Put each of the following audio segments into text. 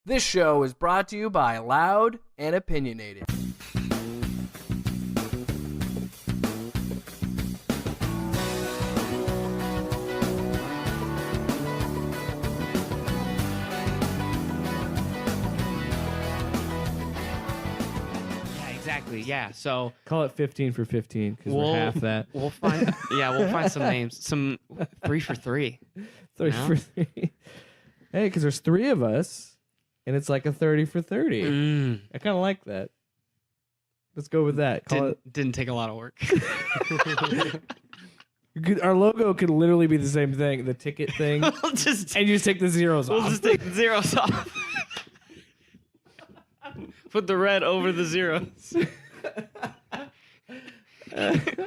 This show is brought to you by Loud and Opinionated. Exactly. Yeah. So Call it 15 for 15 because we're half that. We'll find. Yeah, we'll find some names. Some 3 for 3. 30 for 3. Hey, because there's 3 of us, and it's like a 30 for 30. I kind of like that. Let's go with that. Didn't take a lot of work. Our logo could literally be the same thing, the ticket thing, and you just take the zeros off. We'll just take the zeros off. Put the red over the zeros.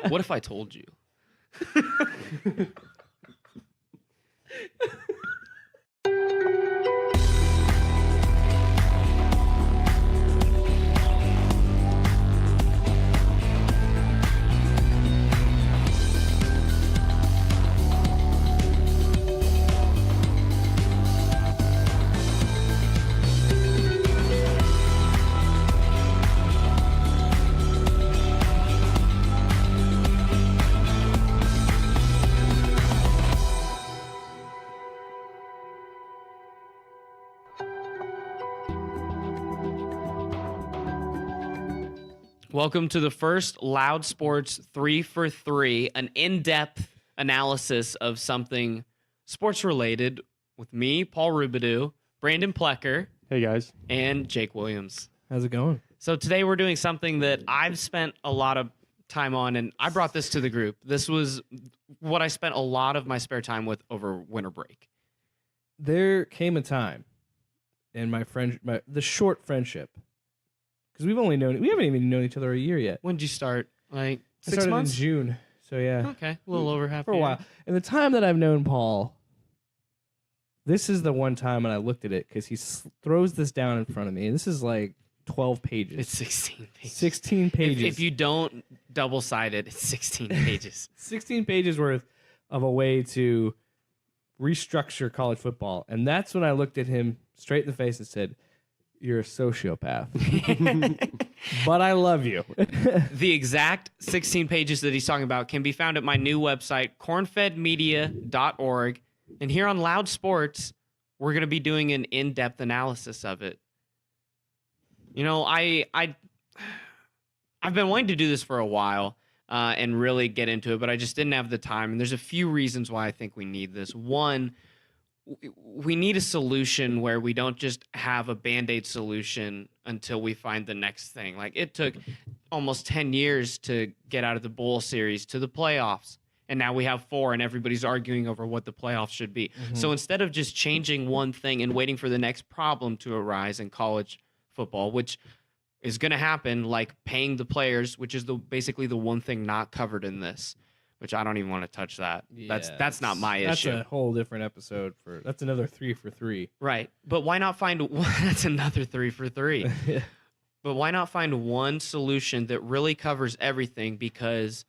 What if I told you? Welcome to the first Loud Sports 3 for 3, an in-depth analysis of something sports-related with me, Paul Rubidoux, Brandon Plecker, Hey, guys. and Jake Williams. How's it going? So today we're doing something that I've spent a lot of time on, and I brought this to the group. This was what I spent a lot of my spare time with over winter break. There came a time in the short friendship, because we haven't even known each other a year yet. When did you start? Like I 6 started months? in June, so yeah. Okay, a little over half For a year. while. And the time that I've known Paul, this is the one time when I looked at it, because he throws this down in front of me. And this is like 12 pages. It's 16 pages. 16 pages. If you don't double-sided, it's 16 pages. 16 pages worth of a way to restructure college football. And that's when I looked at him straight in the face and said, "You're a sociopath." But I love you. The exact 16 pages that he's talking about can be found at my new website, cornfedmedia.org. And here on Loud Sports, we're going to be doing an in-depth analysis of it. You know, I've been wanting to do this for a while and really get into it, but I just didn't have the time. And there's a few reasons why I think we need this. One, we need a solution where we don't just have a Band-Aid solution until we find the next thing. Like, it took almost 10 years to get out of the bowl series to the playoffs. And now we have 4, and everybody's arguing over what the playoffs should be. Mm-hmm. So instead of just changing one thing and waiting for the next problem to arise in college football, which is going to happen, like paying the players, which is basically the one thing not covered in this, which I don't even want to touch that. Yeah, that's not my issue. That's a whole different episode. That's another 3 for 3. Right. But why not find that's another 3 for 3. Yeah. But why not find one solution that really covers everything? Because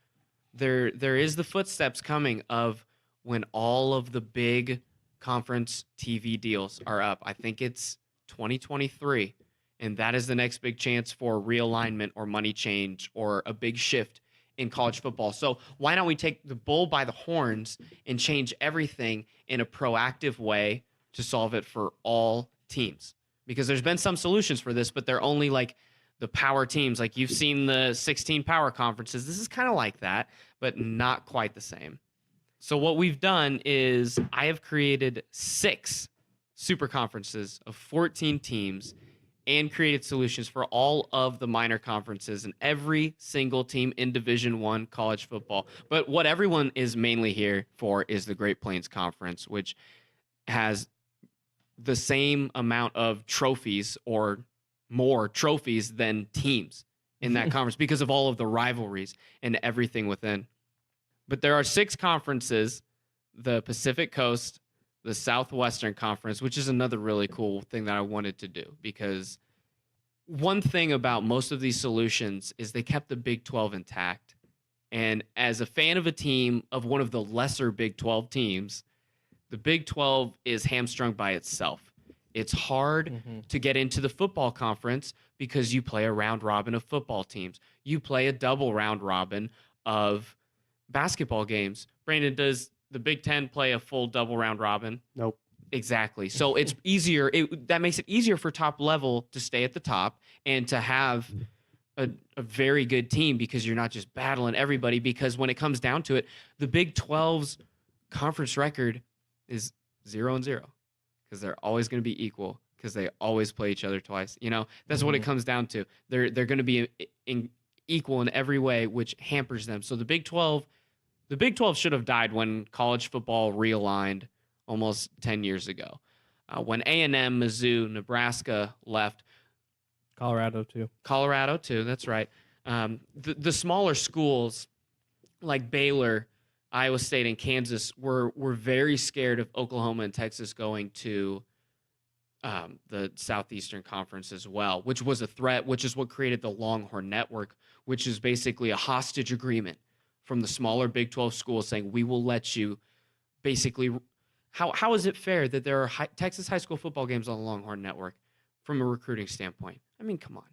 there is the footsteps coming of when all of the big conference TV deals are up. I think it's 2023, and that is the next big chance for realignment or money change or a big shift in college football. So why don't we take the bull by the horns and change everything in a proactive way to solve it for all teams? Because there's been some solutions for this, but they're only like the power teams. Like, you've seen the 16 power conferences. This is kind of like that, but not quite the same. So what we've done is I have created 6 super conferences of 14 teams and created solutions for all of the minor conferences and every single team in Division I college football. But what everyone is mainly here for is the Great Plains Conference, which has the same amount of trophies or more trophies than teams in that conference because of all of the rivalries and everything within. But there are 6 conferences: the Pacific Coast, the Southwestern Conference, which is another really cool thing that I wanted to do, because one thing about most of these solutions is they kept the Big 12 intact. And as a fan of a team of one of the lesser Big 12 teams, the Big 12 is hamstrung by itself. It's hard to get into the football conference because you play a round robin of football teams. You play a double round robin of basketball games. Brandon, does the Big Ten play a full double round robin? Nope. Exactly. So it's easier. That makes it easier for top level to stay at the top and to have a very good team because you're not just battling everybody. Because when it comes down to it, the Big 12's conference record is 0-0 because they're always going to be equal because they always play each other twice. That's what it comes down to. They're going to be equal in every way, which hampers them. So the Big 12 should have died when college football realigned almost 10 years ago. When A&M, Mizzou, Nebraska left. Colorado too, that's right. The smaller schools like Baylor, Iowa State, and Kansas were very scared of Oklahoma and Texas going to the Southeastern Conference as well, which was a threat, which is what created the Longhorn Network, which is basically a hostage agreement from the smaller Big 12 schools saying, we will let you basically. How is it fair that there are Texas high school football games on the Longhorn Network from a recruiting standpoint? I mean, come on.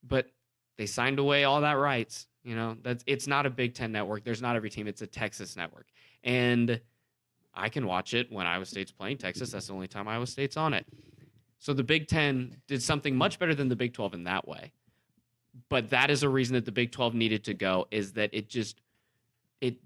But they signed away all that rights. It's not a Big Ten network. There's not every team. It's a Texas network. And I can watch it when Iowa State's playing Texas. That's the only time Iowa State's on it. So the Big Ten did something much better than the Big 12 in that way. But that is a reason that the Big 12 needed to go, is that it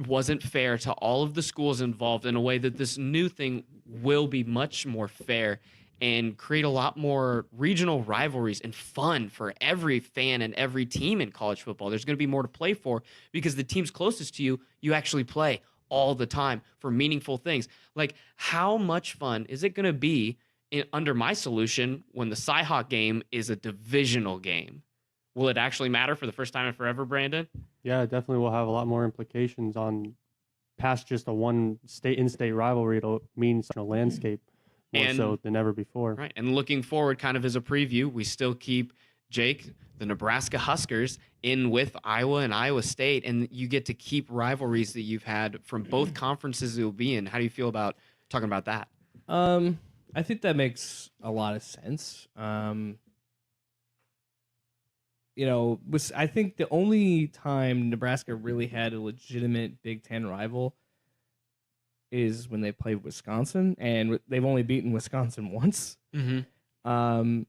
wasn't fair to all of the schools involved in a way that this new thing will be much more fair and create a lot more regional rivalries and fun for every fan and every team in college football. There's going to be more to play for because the teams closest to you actually play all the time for meaningful things. Like, how much fun is it going to be under my solution when the Cyhawk game is a divisional game? Will it actually matter for the first time in forever, Brandon? Yeah, it definitely will have a lot more implications on past just a one in-state rivalry. It'll mean such a landscape more so than ever before. Right, and looking forward, kind of as a preview, we still keep Jake, the Nebraska Huskers, in with Iowa and Iowa State, and you get to keep rivalries that you've had from both conferences you'll be in. How do you feel about talking about that? I think that makes a lot of sense. I think the only time Nebraska really had a legitimate Big Ten rival is when they played Wisconsin, and they've only beaten Wisconsin once. Mm-hmm.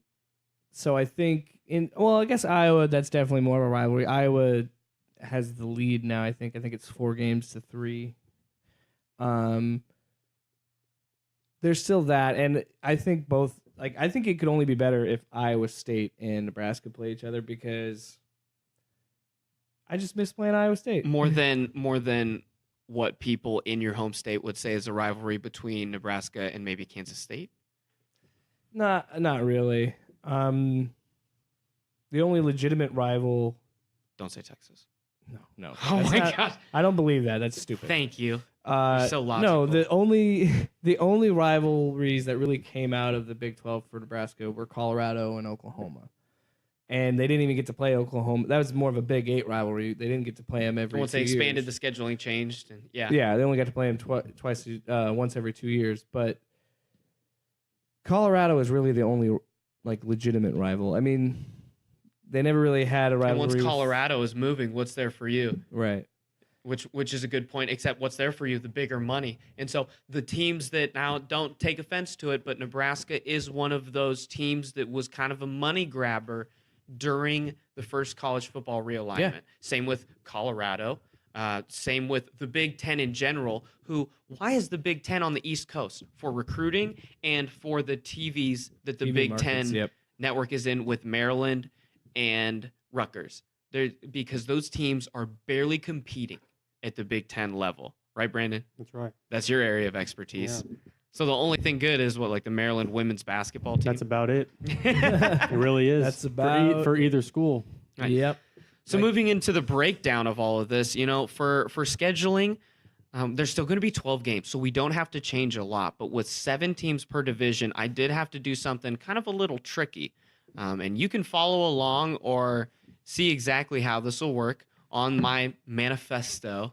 So I think I guess Iowa, that's definitely more of a rivalry. Iowa has the lead now. I think it's 4-3. There's still that, and I think I think it could only be better if Iowa State and Nebraska play each other because I just miss playing Iowa State. More than what people in your home state would say is a rivalry between Nebraska and maybe Kansas State? Not really. The only legitimate rival. Don't say Texas. No. Oh my gosh. I don't believe that. That's stupid. Thank you. You're so logical. No, the only rivalries that really came out of the Big 12 for Nebraska were Colorado and Oklahoma. And they didn't even get to play Oklahoma. That was more of a Big 8 rivalry. They didn't get to play them every once 2 they years. expanded, the scheduling changed. And yeah, they only got to play them once every 2 years. But Colorado is really the only legitimate rival. I mean, they never really had a rivalry. And once Colorado is moving, what's there for you? Right. Which is a good point, except what's there for you? The bigger money. And so the teams that now don't take offense to it, but Nebraska is one of those teams that was kind of a money grabber during the first college football realignment. Yeah. Same with Colorado. Same with the Big Ten in general. Why is the Big Ten on the East Coast? For recruiting and for the TVs that the TV Big markets, Ten network is in with Maryland and Rutgers. Because those teams are barely competing at the Big Ten level. Right, Brandon? That's right. That's your area of expertise. Yeah. So the only thing good is the Maryland women's basketball team? That's about it. It really is. That's about for either school. Right. Yep. So moving into the breakdown of all of this, for scheduling, there's still going to be 12 games, so we don't have to change a lot. But with 7 teams per division, I did have to do something kind of a little tricky. And you can follow along or see exactly how this will work on my manifesto,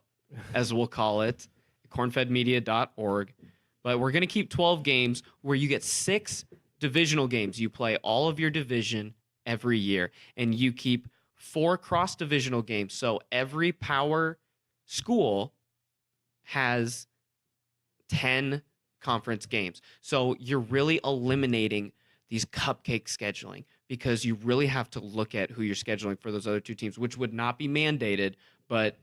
as we'll call it, cornfedmedia.org. But we're going to keep 12 games where you get 6 divisional games. You play all of your division every year, and you keep 4 cross-divisional games. So every power school has 10 conference games. So you're really eliminating these cupcake scheduling because you really have to look at who you're scheduling for those other 2 teams, which would not be mandated, but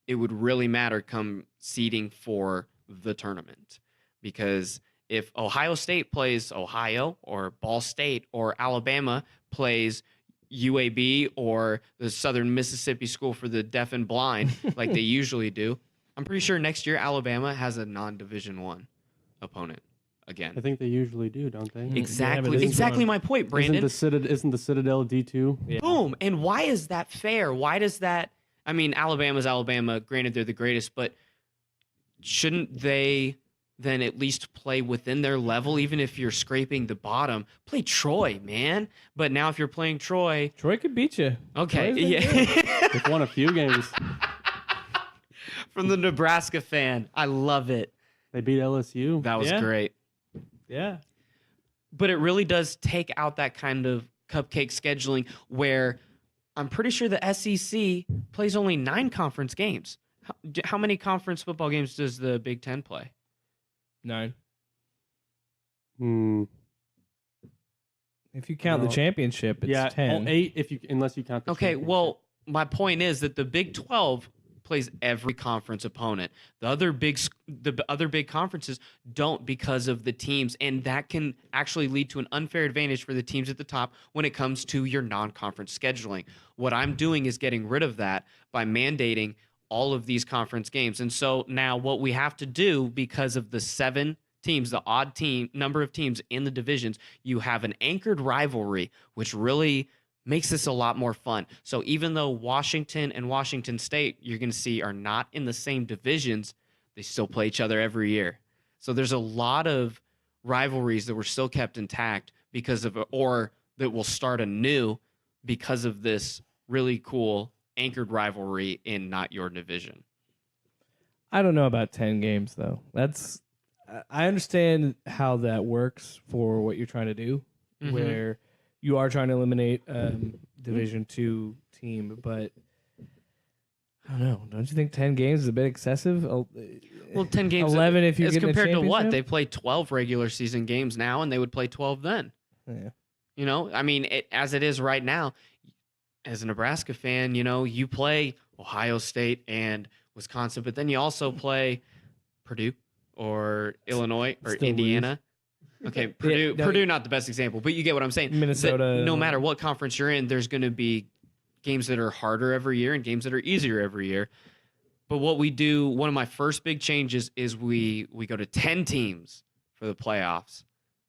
it would really matter come seeding for the tournament. Because if Ohio State plays Ohio, or Ball State or Alabama plays UAB or the Southern Mississippi School for the Deaf and Blind, like they usually do, I'm pretty sure next year Alabama has a non-Division I opponent again. I think they usually do, don't they? Exactly my point, Brandon. Isn't the Citadel D2? Yeah. Boom. And why is that fair? Why does that? I mean, Alabama's Alabama. Granted, they're the greatest, but shouldn't they then at least play within their level, even if you're scraping the bottom? Play Troy, man. But now if you're playing Troy could beat you. Okay. Yeah. They've won a few games. From the Nebraska fan. I love it. They beat LSU. That was great. Yeah. But it really does take out that kind of cupcake scheduling where I'm pretty sure the SEC plays only 9 conference games. How many conference football games does the Big Ten play? 9. If you count the No. championship, it's 10. 8 unless you count the Okay, championship. well, my point is that the Big 12 plays every conference opponent. The other big conferences don't because of the teams, and that can actually lead to an unfair advantage for the teams at the top when it comes to your non-conference scheduling. What I'm doing is getting rid of that by mandating all of these conference games. And so now what we have to do, because of the 7 teams, the odd number of teams in the divisions, you have an anchored rivalry, which really makes this a lot more fun. So even though Washington and Washington State, you're going to see, are not in the same divisions, they still play each other every year. So there's a lot of rivalries that were still kept intact because of, or that will start anew because of this really cool anchored rivalry in not your division. I don't know about 10 games, though. I understand how that works for what you're trying to do, where you are trying to eliminate Division II team, but I don't know. Don't you think 10 games is a bit excessive? Well, 10 games 11 if you as get compared a to what? championship? They play 12 regular season games now, and they would play 12 then. Yeah. You know, I mean, as it is right now, as a Nebraska fan, you know, you play Ohio State and Wisconsin, but then you also play Purdue or Illinois or Still Indiana. Okay, Purdue, no, Purdue, not the best example, but you get what I'm saying. Minnesota. That no matter what conference you're in, there's going to be games that are harder every year and games that are easier every year. But what we do, one of my first big changes is we go to 10 teams for the playoffs.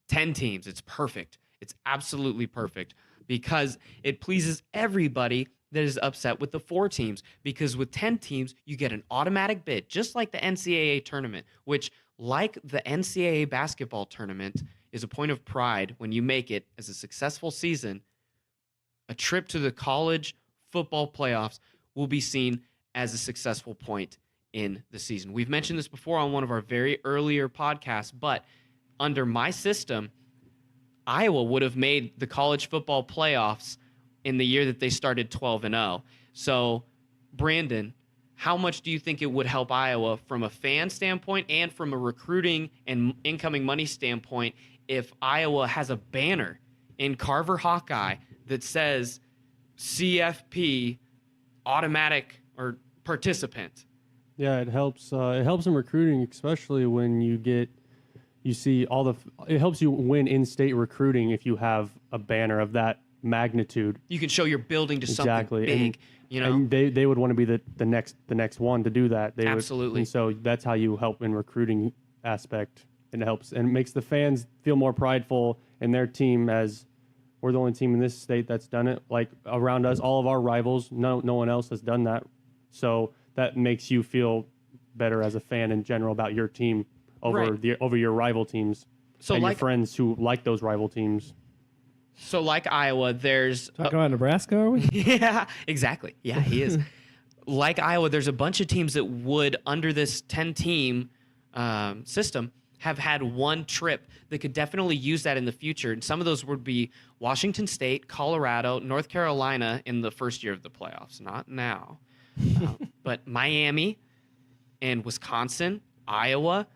10 teams. It's perfect. It's absolutely perfect because it pleases everybody that is upset with the 4 teams. Because with 10 teams, you get an automatic bid, just like the NCAA tournament, which, like the NCAA basketball tournament, is a point of pride when you make it as a successful season. A trip to the college football playoffs will be seen as a successful point in the season. We've mentioned this before on one of our very earlier podcasts, but under my system, Iowa would have made the college football playoffs in the year that they started 12-0. So, Brandon, how much do you think it would help Iowa from a fan standpoint and from a recruiting and incoming money standpoint if Iowa has a banner in Carver Hawkeye that says CFP automatic or participant? Yeah, it helps. It helps in recruiting, especially when it helps you win in-state recruiting if you have a banner of that magnitude. You can show you're building to Exactly. something big. And they would want to be the next one to do that. Absolutely. And so that's how you help in recruiting aspect. And it helps and makes the fans feel more prideful in their team, as we're the only team in this state that's done it. Like around us, all of our rivals, no one else has done that. So that makes you feel better as a fan in general about your team over your rival teams and your friends who like those rival teams. So like Iowa, there's Talking about Nebraska, are we? yeah, exactly. Yeah, he is. Like Iowa, there's a bunch of teams that would, under this 10-team system, have had one trip that could definitely use that in the future. And some of those would be Washington State, Colorado, North Carolina in the first year of the playoffs, not now. But Miami and Wisconsin, Iowa,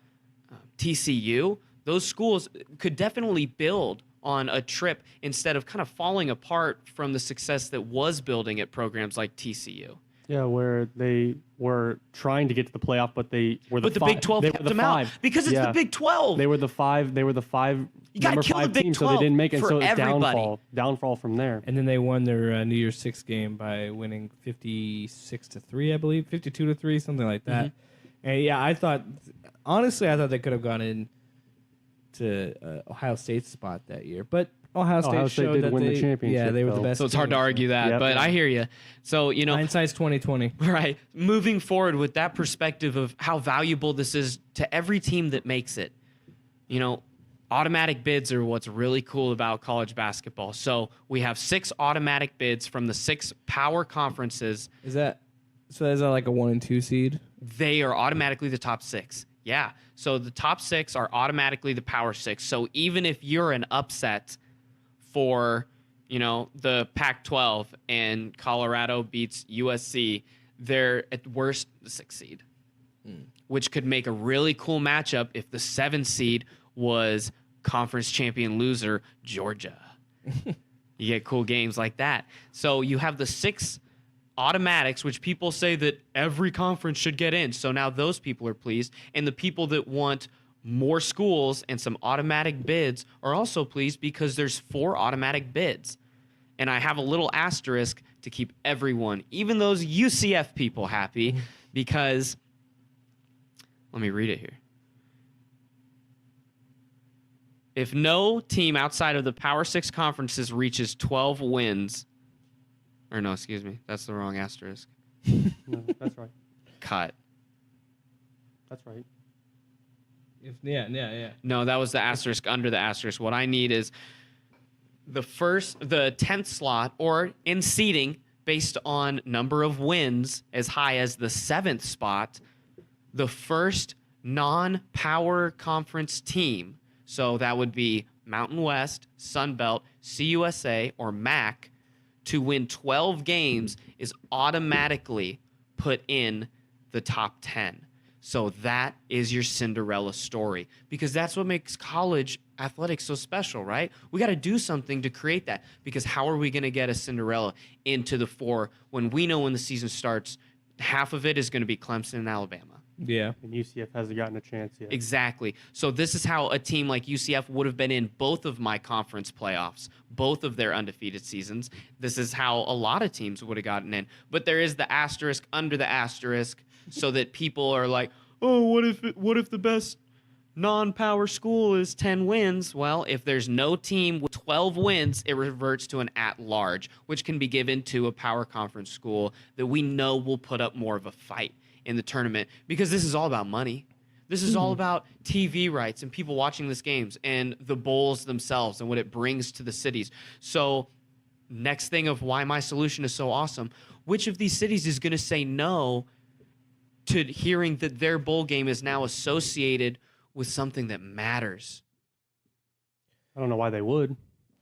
TCU, those schools could definitely build on a trip instead of kind of falling apart from the success that was building at programs like TCU. Yeah, where they were trying to get to the playoff, but they were the But the Big 12 kept them out because it's the Big 12. They were the five. They were the five. You gotta number kill the 5 Big team, 12 so they didn't make it. for So it's everybody. downfall from there. And then they won their New Year's Six game by winning 56-3, I believe, 52-3, something like that. And yeah, I thought they could have gone in to Ohio State's spot that year, but Ohio State State showed did that win the they championship, they were the though. best. So it's hard to team, argue that, Yep. but I hear you. So, Hindsight's 2020. right, moving forward with that perspective of how valuable this is to every team that makes it, automatic bids are what's really cool about college basketball. So we have 6 automatic bids from the 6 power conferences. Is that like a 1 and 2 seed? They are automatically the top 6. Yeah. So the top 6 are automatically the power 6. So even if you're an upset for, the Pac-12 and Colorado beats USC, they're at worst the 6th seed, which could make a really cool matchup if the 7th seed was conference champion loser Georgia. You get cool games like that. So you have the 6 automatics, which people say that every conference should get in. So now those people are pleased. And the people that want more schools and some automatic bids are also pleased because there's 4 automatic bids. And I have a little asterisk to keep everyone, even those UCF people, happy because, let me read it here. If no team outside of the Power 6 conferences reaches 12 wins, or no, excuse me, that's the wrong asterisk. No, that's right. Cut. That's right. Yeah. No, that was the asterisk under the asterisk. What I need is the 10th slot, or in seeding based on number of wins as high as the 7th spot, the first non-power conference team. So that would be Mountain West, Sun Belt, CUSA, or MAC, to win 12 games is automatically put in the top 10. So that is your Cinderella story, because that's what makes college athletics so special, right? We got to do something to create that, because how are we going to get a Cinderella into the 4 when we know when the season starts, half of it is going to be Clemson and Alabama? Yeah. And UCF hasn't gotten a chance yet. Exactly. So this is how a team like UCF would have been in both of my conference playoffs, both of their undefeated seasons. This is how a lot of teams would have gotten in. But there is the asterisk under the asterisk, so that people are like, oh, what if the best non-power school is 10 wins? Well, if there's no team with 12 wins, it reverts to an at-large, which can be given to a power conference school that we know will put up more of a fight in the tournament, because this is all about money. This is all about TV rights and people watching these games and the bowls themselves and what it brings to the cities. So next thing of why my solution is so awesome, which of these cities is going to say no to hearing that their bowl game is now associated with something that matters? I don't know why they would.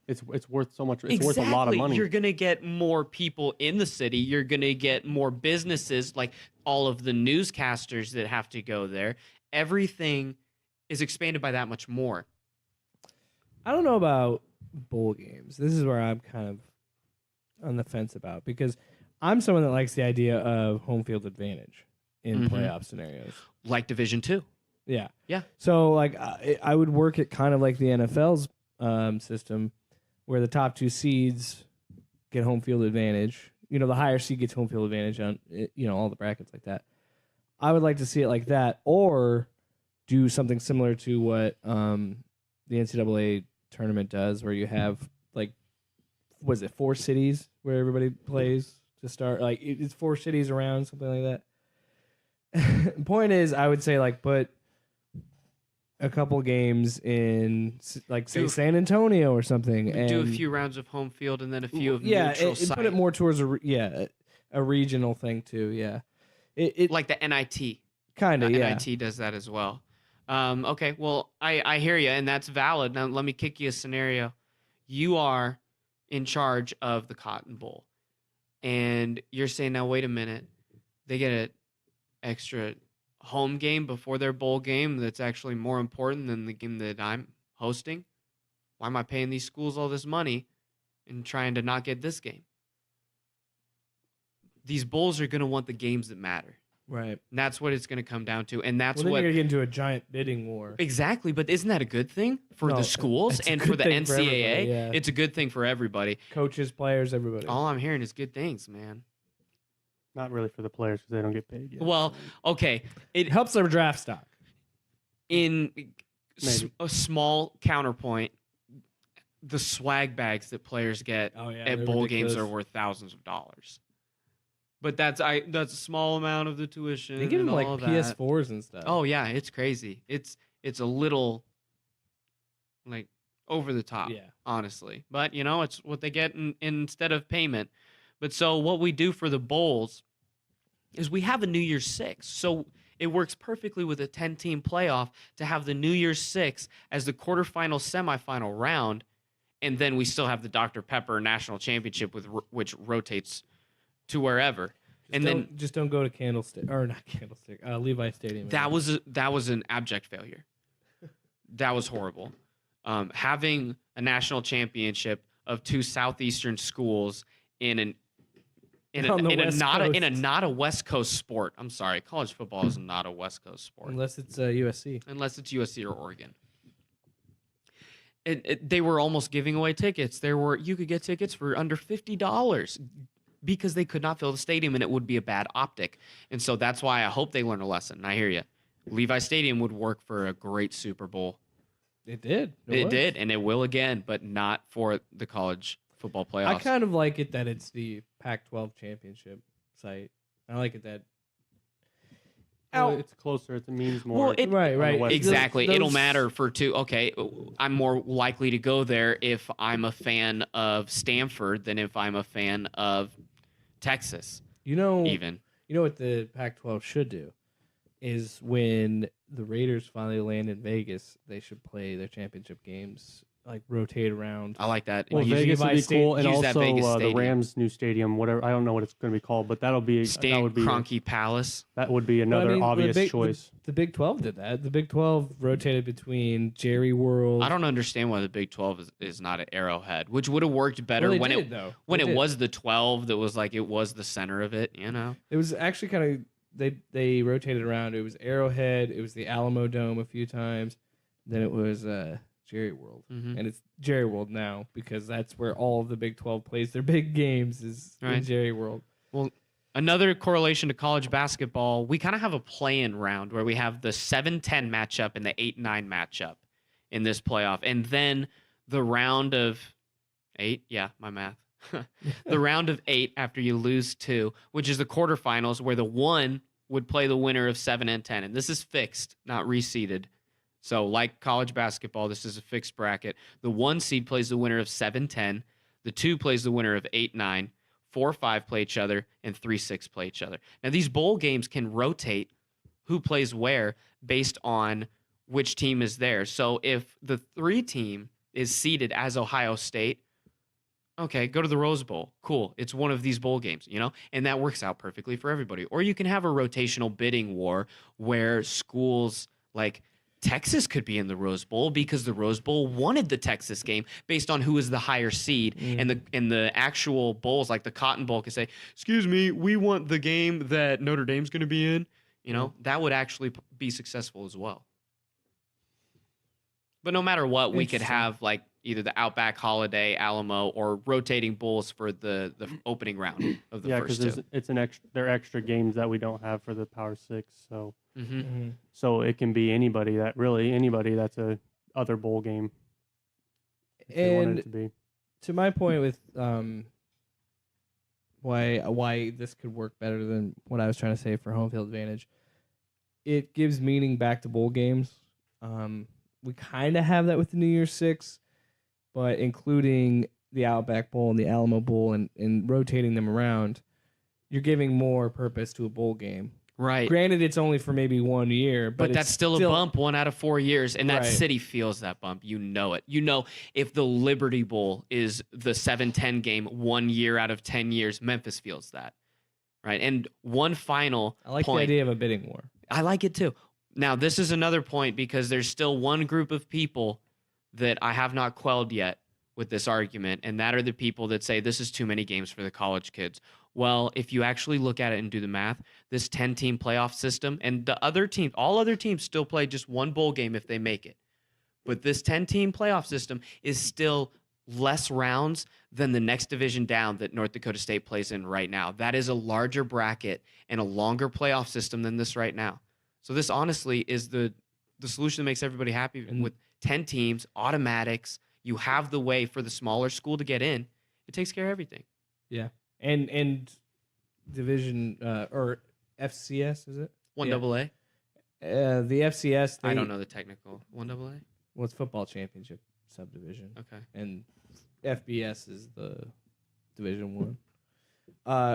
It's worth so much. It's worth a lot of money. You're going to get more people in the city. You're going to get more businesses, like all of the newscasters that have to go there. Everything is expanded by that much more. I don't know about bowl games. This is where I'm kind of on the fence about, because I'm someone that likes the idea of home field advantage in playoff scenarios. Like Division II. Yeah. Yeah. So like I would work it kind of like the NFL's system, where the top 2 seeds get home field advantage. The higher seed gets home field advantage on all the brackets like that. I would like to see it like that, or do something similar to what the NCAA tournament does, where you have like, was it 4 cities where everybody plays to start? Like it's 4 cities around, something like that. Point is, I would say like put a couple games in, like, say, San Antonio or something, and do a few rounds of home field and then a few of neutral and site. put it more towards a regional thing too. Yeah, it like the NIT. kind of NIT does that as well. Okay, well, I hear you, and that's valid. Now, let me kick you a scenario. You are in charge of the Cotton Bowl, and you're saying, now, wait a minute. They get an extra home game before their bowl game that's actually more important than the game that I'm hosting. Why am I paying these schools all this money and trying to not get this game? These bowls are going to want the games that matter. Right. And that's what it's going to come down to. And that's Well, then what. you're going to get into a giant bidding war. Exactly. But isn't that a good thing for No, the schools it's a and good for the thing for NCAA? everybody, yeah. It's a good thing for everybody. Coaches, players, everybody. All I'm hearing is good things, man. Not really for the players because they don't get paid yet. Well, okay. It helps their draft stock. In Maybe. a small counterpoint, the swag bags that players get Oh, yeah, at they're bowl ridiculous. games are worth thousands of dollars. But that's a small amount of the tuition. They give them and like all that. PS4s and stuff. Oh yeah, it's crazy. It's a little like over the top, Yeah. honestly. But it's what they get instead of payment. But so what we do for the bowls is we have a New Year's Six. So it works perfectly with a 10-team playoff to have the New Year's Six as the quarterfinal, semifinal round, and then we still have the Dr. Pepper National Championship which rotates to wherever. Just don't go to Candlestick or not Candlestick. Levi Stadium. That was an abject failure. That was horrible. Having a national championship of two southeastern schools in a not a West Coast sport. I'm sorry, college football is not a West Coast sport unless it's USC. unless it's USC or Oregon. They were almost giving away tickets. You could get tickets for under $50 because they could not fill the stadium and it would be a bad optic. And so that's why I hope they learn a lesson. And I hear you. Levi Stadium would work for a great Super Bowl. It did. It did, and it will again, but not for the college football playoffs. I kind of like it that it's the Pac-12 championship site. I like it that. Well, it's closer. It means more. Well, Right. on the West Exactly. Those- It'll matter for two. Okay, I'm more likely to go there if I'm a fan of Stanford than if I'm a fan of Texas. Even. You know what the Pac-12 should do is when the Raiders finally land in Vegas, they should play their championship games, like rotate around. I like that. Well, Use Vegas would Levi be cool, and use that also Vegas the stadium. Rams' new stadium, whatever. I don't know what it's going to be called, but that would be Cronky Palace. that would be But, I another mean, obvious choice. The Big 12 did that. The Big 12 rotated between Jerry World. I don't understand why the Big 12 is not at Arrowhead, which would have worked better Well, they when did, though. when They it did. was the 12 that was like it was the center of it. It was actually kind of they rotated around. It was Arrowhead. It was the Alamo Dome a few times. Then it was Jerry World, Mhm. and it's Jerry World now because that's where all of the Big 12 plays their big games is in Right. Jerry World. Well, another correlation to college basketball, we kind of have a play-in round where we have the 7-10 matchup and the 8-9 matchup in this playoff. And then the round of 8, yeah, my math. The round of 8 after you lose 2, which is the quarterfinals where the 1 would play the winner of 7 and 10. And this is fixed, not reseeded. So like college basketball, this is a fixed bracket. The 1 seed plays the winner of 7-10. The 2 plays the winner of 8-9. 4-5 play each other, and 3-6 play each other. Now, these bowl games can rotate who plays where based on which team is there. So if the 3 team is seeded as Ohio State, okay, go to the Rose Bowl. Cool. It's one of these bowl games, and that works out perfectly for everybody. Or you can have a rotational bidding war where schools like Texas could be in the Rose Bowl because the Rose Bowl wanted the Texas game based on who is the higher seed, and the actual bowls like the Cotton Bowl can say, "Excuse me, we want the game that Notre Dame's going to be in." That would actually be successful as well. But no matter what, we could have like either the Outback Holiday, Alamo, or rotating bowls for the opening round of the Yeah, first because two. it's an extra. They're extra games that we don't have for the Power Six. So Mm-hmm. so it can be anybody that's a other bowl game. If they want And it to be. to my point with why this could work better than what I was trying to say for home field advantage, it gives meaning back to bowl games. We kind of have that with the New Year's Six, but including the Outback Bowl and the Alamo Bowl and rotating them around, you're giving more purpose to a bowl game. Right. Granted, it's only for maybe 1 year, But that's it's still a bump 1 out of 4 years, and that Right. city feels that bump. You know it. You know, if the Liberty Bowl is the 7-10 game 1 year out of 10 years, Memphis feels that, right? And one final I like point. the idea of a bidding war. I like it too. Now, this is another point because there's still one group of people that I have not quelled yet with this argument, and that are the people that say this is too many games for the college kids. Well, if you actually look at it and do the math, this 10-team playoff system, and the other teams, all other teams still play just one bowl game if they make it. But this 10-team playoff system is still less rounds than the next division down that North Dakota State plays in right now. That is a larger bracket and a longer playoff system than this right now. So this honestly is the solution that makes everybody happy. And with 10 teams, automatics, you have the way for the smaller school to get in. It takes care of everything. Yeah. And division or FCS, is it? 1AA? The FCS, I don't know the technical. 1AA? Well, it's football championship subdivision. Okay. And FBS is the Division 1.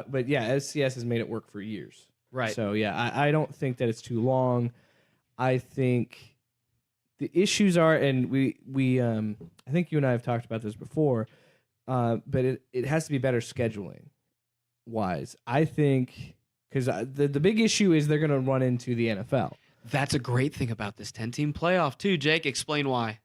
But yeah, FCS has made it work for years. Right. So yeah, I don't think that it's too long. I think the issues are, and we I think you and I have talked about this before, but it has to be better scheduling wise. I think because the big issue is they're going to run into the NFL. That's a great thing about this 10-team playoff too, Jake. Explain why.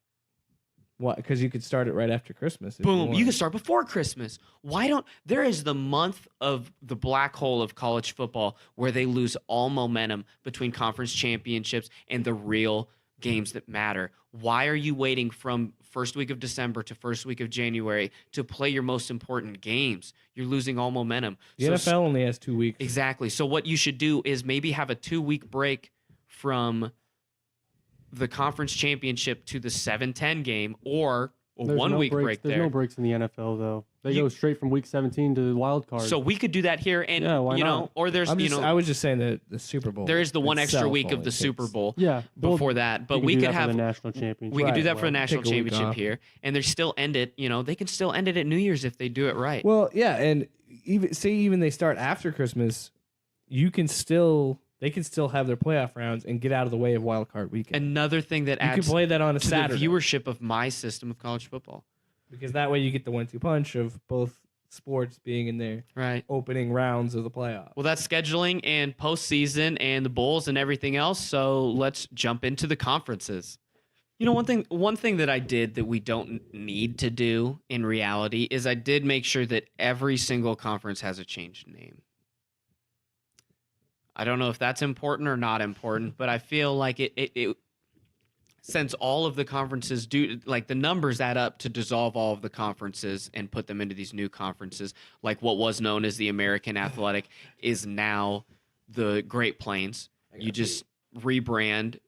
What? Because you could start it right after Christmas. Boom. You can start before Christmas. Why don't there is the month of the black hole of college football where they lose all momentum between conference championships and the real games that matter. Why are you waiting from first week of December to first week of January to play your most important games? You're losing all momentum. The NFL only has 2 weeks. Exactly. So what you should do is maybe have a 2-week break from the conference championship to the 7-10 game, or a There's 1 week break There's there. no breaks in the NFL though. They go straight from week 17 to the wild card. So we could do that here, and Yeah, why you know, not? or there's I was just saying that the Super Bowl. there is the one extra itself week of only the Super takes- Bowl yeah, before well, that, but you we do could that for have the national championship. we could do Right, that for the well, national take a week championship off. here, and they still end it. You know, they can still end it at New Year's if they do it right. Well, yeah, and even they start after Christmas, they can still have their playoff rounds and get out of the way of wild card weekend. Another thing that You can adds play that on a to Saturday the viewership of my system of college football. because that way you get the 1-2 punch of both sports being in their Right. opening rounds of the playoff. Well, that's scheduling and postseason and the bowls and everything else. So let's jump into the conferences. You know, one thing that I did that we don't need to do in reality is I did make sure that every single conference has a changed name. I don't know if that's important or not important, but I feel like it since all of the conferences do, like the numbers add up to dissolve all of the conferences and put them into these new conferences, like what was known as the American Athletic is now the Great Plains. You just rebrand,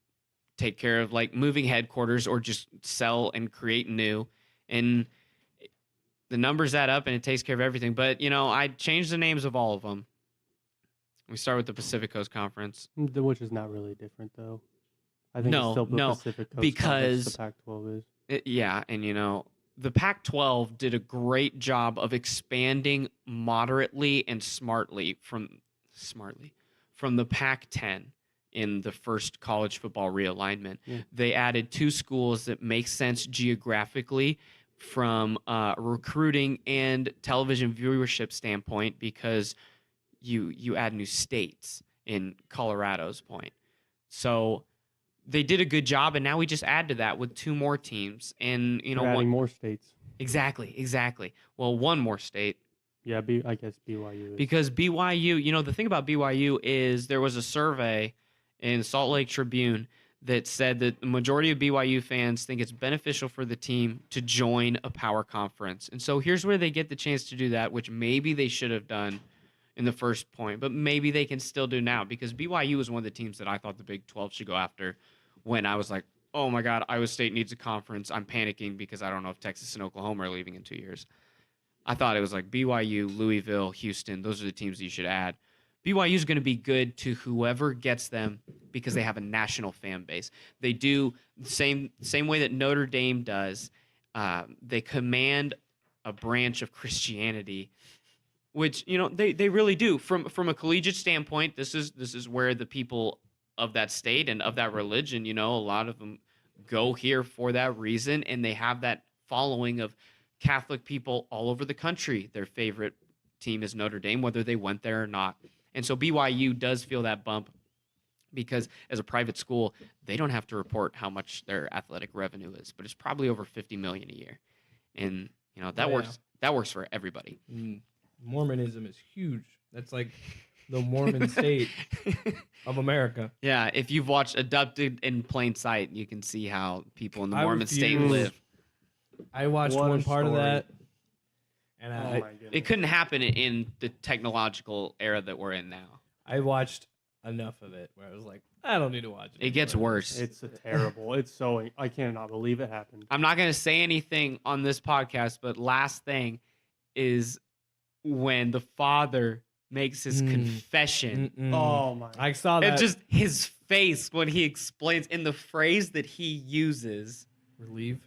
take care of like moving headquarters, or just sell and create new, and the numbers add up and it takes care of everything. But you know, I changed the names of all of them. We start with the Pacific Coast Conference. Which is not really different though. I think No, it's still the no, Pacific Coast because- Conference, the Pac-12 is. Yeah, and you know, the Pac-12 did a great job of expanding moderately and smartly from the Pac-10 in the first college football realignment. Yeah. They added 2 schools that make sense geographically from a recruiting and television viewership standpoint, because you add new states in Colorado's point. So they did a good job, and now we just add to that with 2 more teams, and you know, They're adding more states. exactly. Well, 1 more state, Yeah, I guess BYU is. because BYU. You know, the thing about BYU is there was a survey in Salt Lake Tribune that said that the majority of BYU fans think it's beneficial for the team to join a power conference, and so here's where they get the chance to do that, which maybe they should have done in the first point, but maybe they can still do now, because BYU is one of the teams that I thought the Big 12 should go after when I was like, oh my God, Iowa State needs a conference. I'm panicking because I don't know if Texas and Oklahoma are leaving in 2 years. I thought it was like BYU, Louisville, Houston. Those are the teams that you should add. BYU is going to be good to whoever gets them because they have a national fan base. They do the same way that Notre Dame does. They command a branch of Christianity which they really do. From a collegiate standpoint, this is where the people of that state and of that religion, a lot of them go here for that reason, and they have that following of Catholic people all over the country. Their favorite team is Notre Dame, whether they went there or not. And so BYU does feel that bump because as a private school, they don't have to report how much their athletic revenue is, but it's probably over $50 million a year. And that works. That works for everybody. Mormonism is huge. That's like the Mormon state of America. Yeah, if you've watched Abducted in Plain Sight, you can see how people in the Mormon state refuse. live. I watched What a one part of story. that, and Oh my goodness. It couldn't happen in the technological era that we're in now. I watched enough of it where I was like, I don't need to watch it. It gets anymore. worse. It's terrible. It's so I cannot believe it happened. I'm not going to say anything on this podcast, but last thing is when the father makes his confession. Mm-mm. Oh my! I saw that. And just his face when he explains in the phrase that he uses. Relief.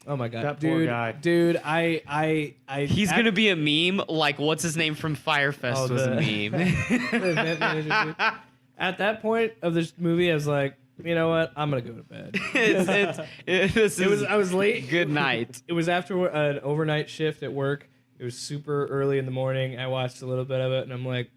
Oh my god, That poor guy. Dude, I He's going to be a meme like what's his name from Firefest Oh, was a the event manager meme. dude. At that point of this movie, I was like, you know what? I'm gonna go to bed. I was late. Good night. It was after an overnight shift at work. It was super early in the morning. I watched a little bit of it, and I'm like,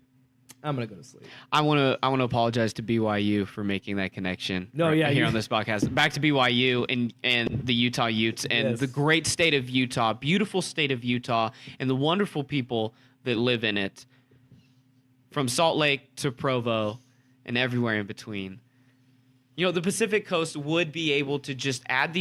I'm gonna go to sleep. I want to apologize to BYU for making that connection. No, yeah, here you- on this podcast. Back to BYU and the Utah Utes and Yes. the great state of Utah, beautiful state of Utah, and the wonderful people that live in it, from Salt Lake to Provo and everywhere in between. The Pacific Coast would be able to just add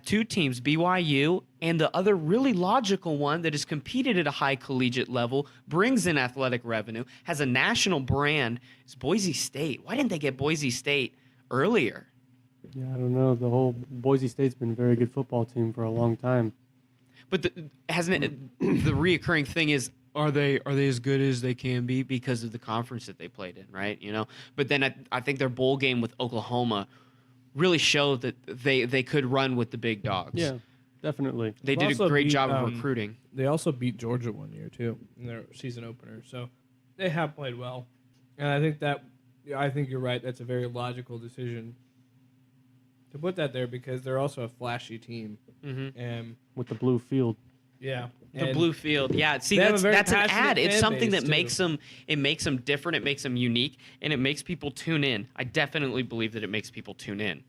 two teams, BYU and the other really logical one that has competed at a high collegiate level, brings in athletic revenue, has a national brand, is Boise State. Why didn't they get Boise State earlier? Yeah, I don't know. The whole Boise State's been a very good football team for a long time. But the reoccurring thing is, are they as good as they can be because of the conference that they played in, right? But then I think their bowl game with Oklahoma really showed that they could run with the big dogs. Yeah, definitely. They They've did a also great beat, job of recruiting. They also beat Georgia one year too in their season opener, so they have played well. And I think you're right. That's a very logical decision to put that there because they're also a flashy team. Mm-hmm. And With the blue field. yeah, The and blue field, yeah. See, they have a that's very an passionate ad. It's fan something base, that too. makes them different. It makes them unique, and it makes people tune in. I definitely believe that it makes people tune in.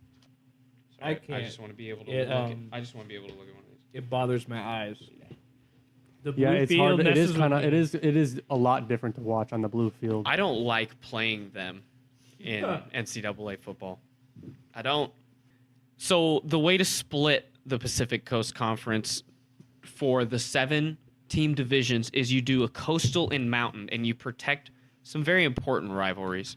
I can't. I just want to be able to It, look. I just want to be able to look at one of these. It bothers my eyes. The blue Yeah, it's field hard. It messes is with kind of. me. It is a lot different to watch on the blue field. I don't like playing them in NCAA football. I don't. So the way to split the Pacific Coast Conference for the 7-team divisions is you do a coastal and mountain, and you protect some very important rivalries.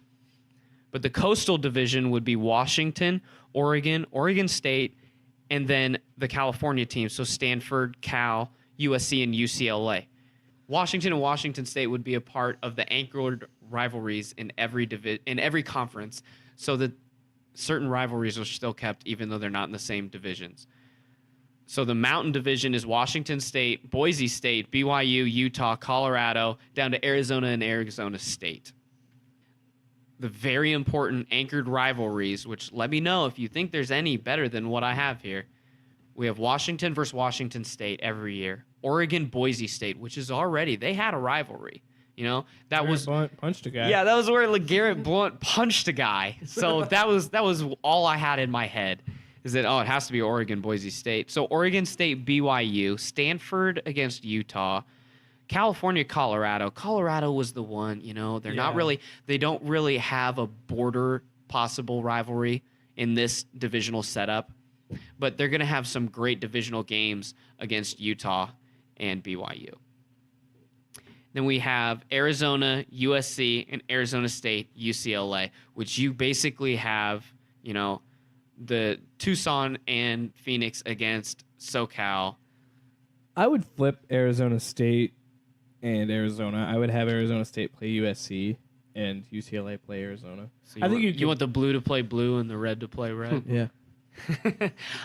But the coastal division would be Washington, Oregon State, and then the California teams, so Stanford, Cal, USC, and UCLA. Washington and Washington State would be a part of the anchored rivalries in every conference, so that certain rivalries are still kept even though they're not in the same divisions. So the Mountain Division is Washington State, Boise State, BYU, Utah, Colorado, down to Arizona and Arizona State. The very important anchored rivalries, which let me know if you think there's any better than what I have here. We have Washington versus Washington State every year. Oregon, Boise State, which is they had a rivalry. That Garrett was Blunt punched a guy. yeah, that was where LeGarrette Blunt punched a guy. So that was all I had in my head. Is that it has to be Oregon, Boise State. So Oregon State, BYU, Stanford against Utah, California, Colorado. Colorado was the one, they don't really have a border possible rivalry in this divisional setup, but they're going to have some great divisional games against Utah and BYU. Then we have Arizona, USC, and Arizona State, UCLA, which you basically have, the Tucson and Phoenix against SoCal. I would flip Arizona State and Arizona. I would have Arizona State play USC and UCLA play Arizona. So I think you want the blue to play blue and the red to play red. Yeah.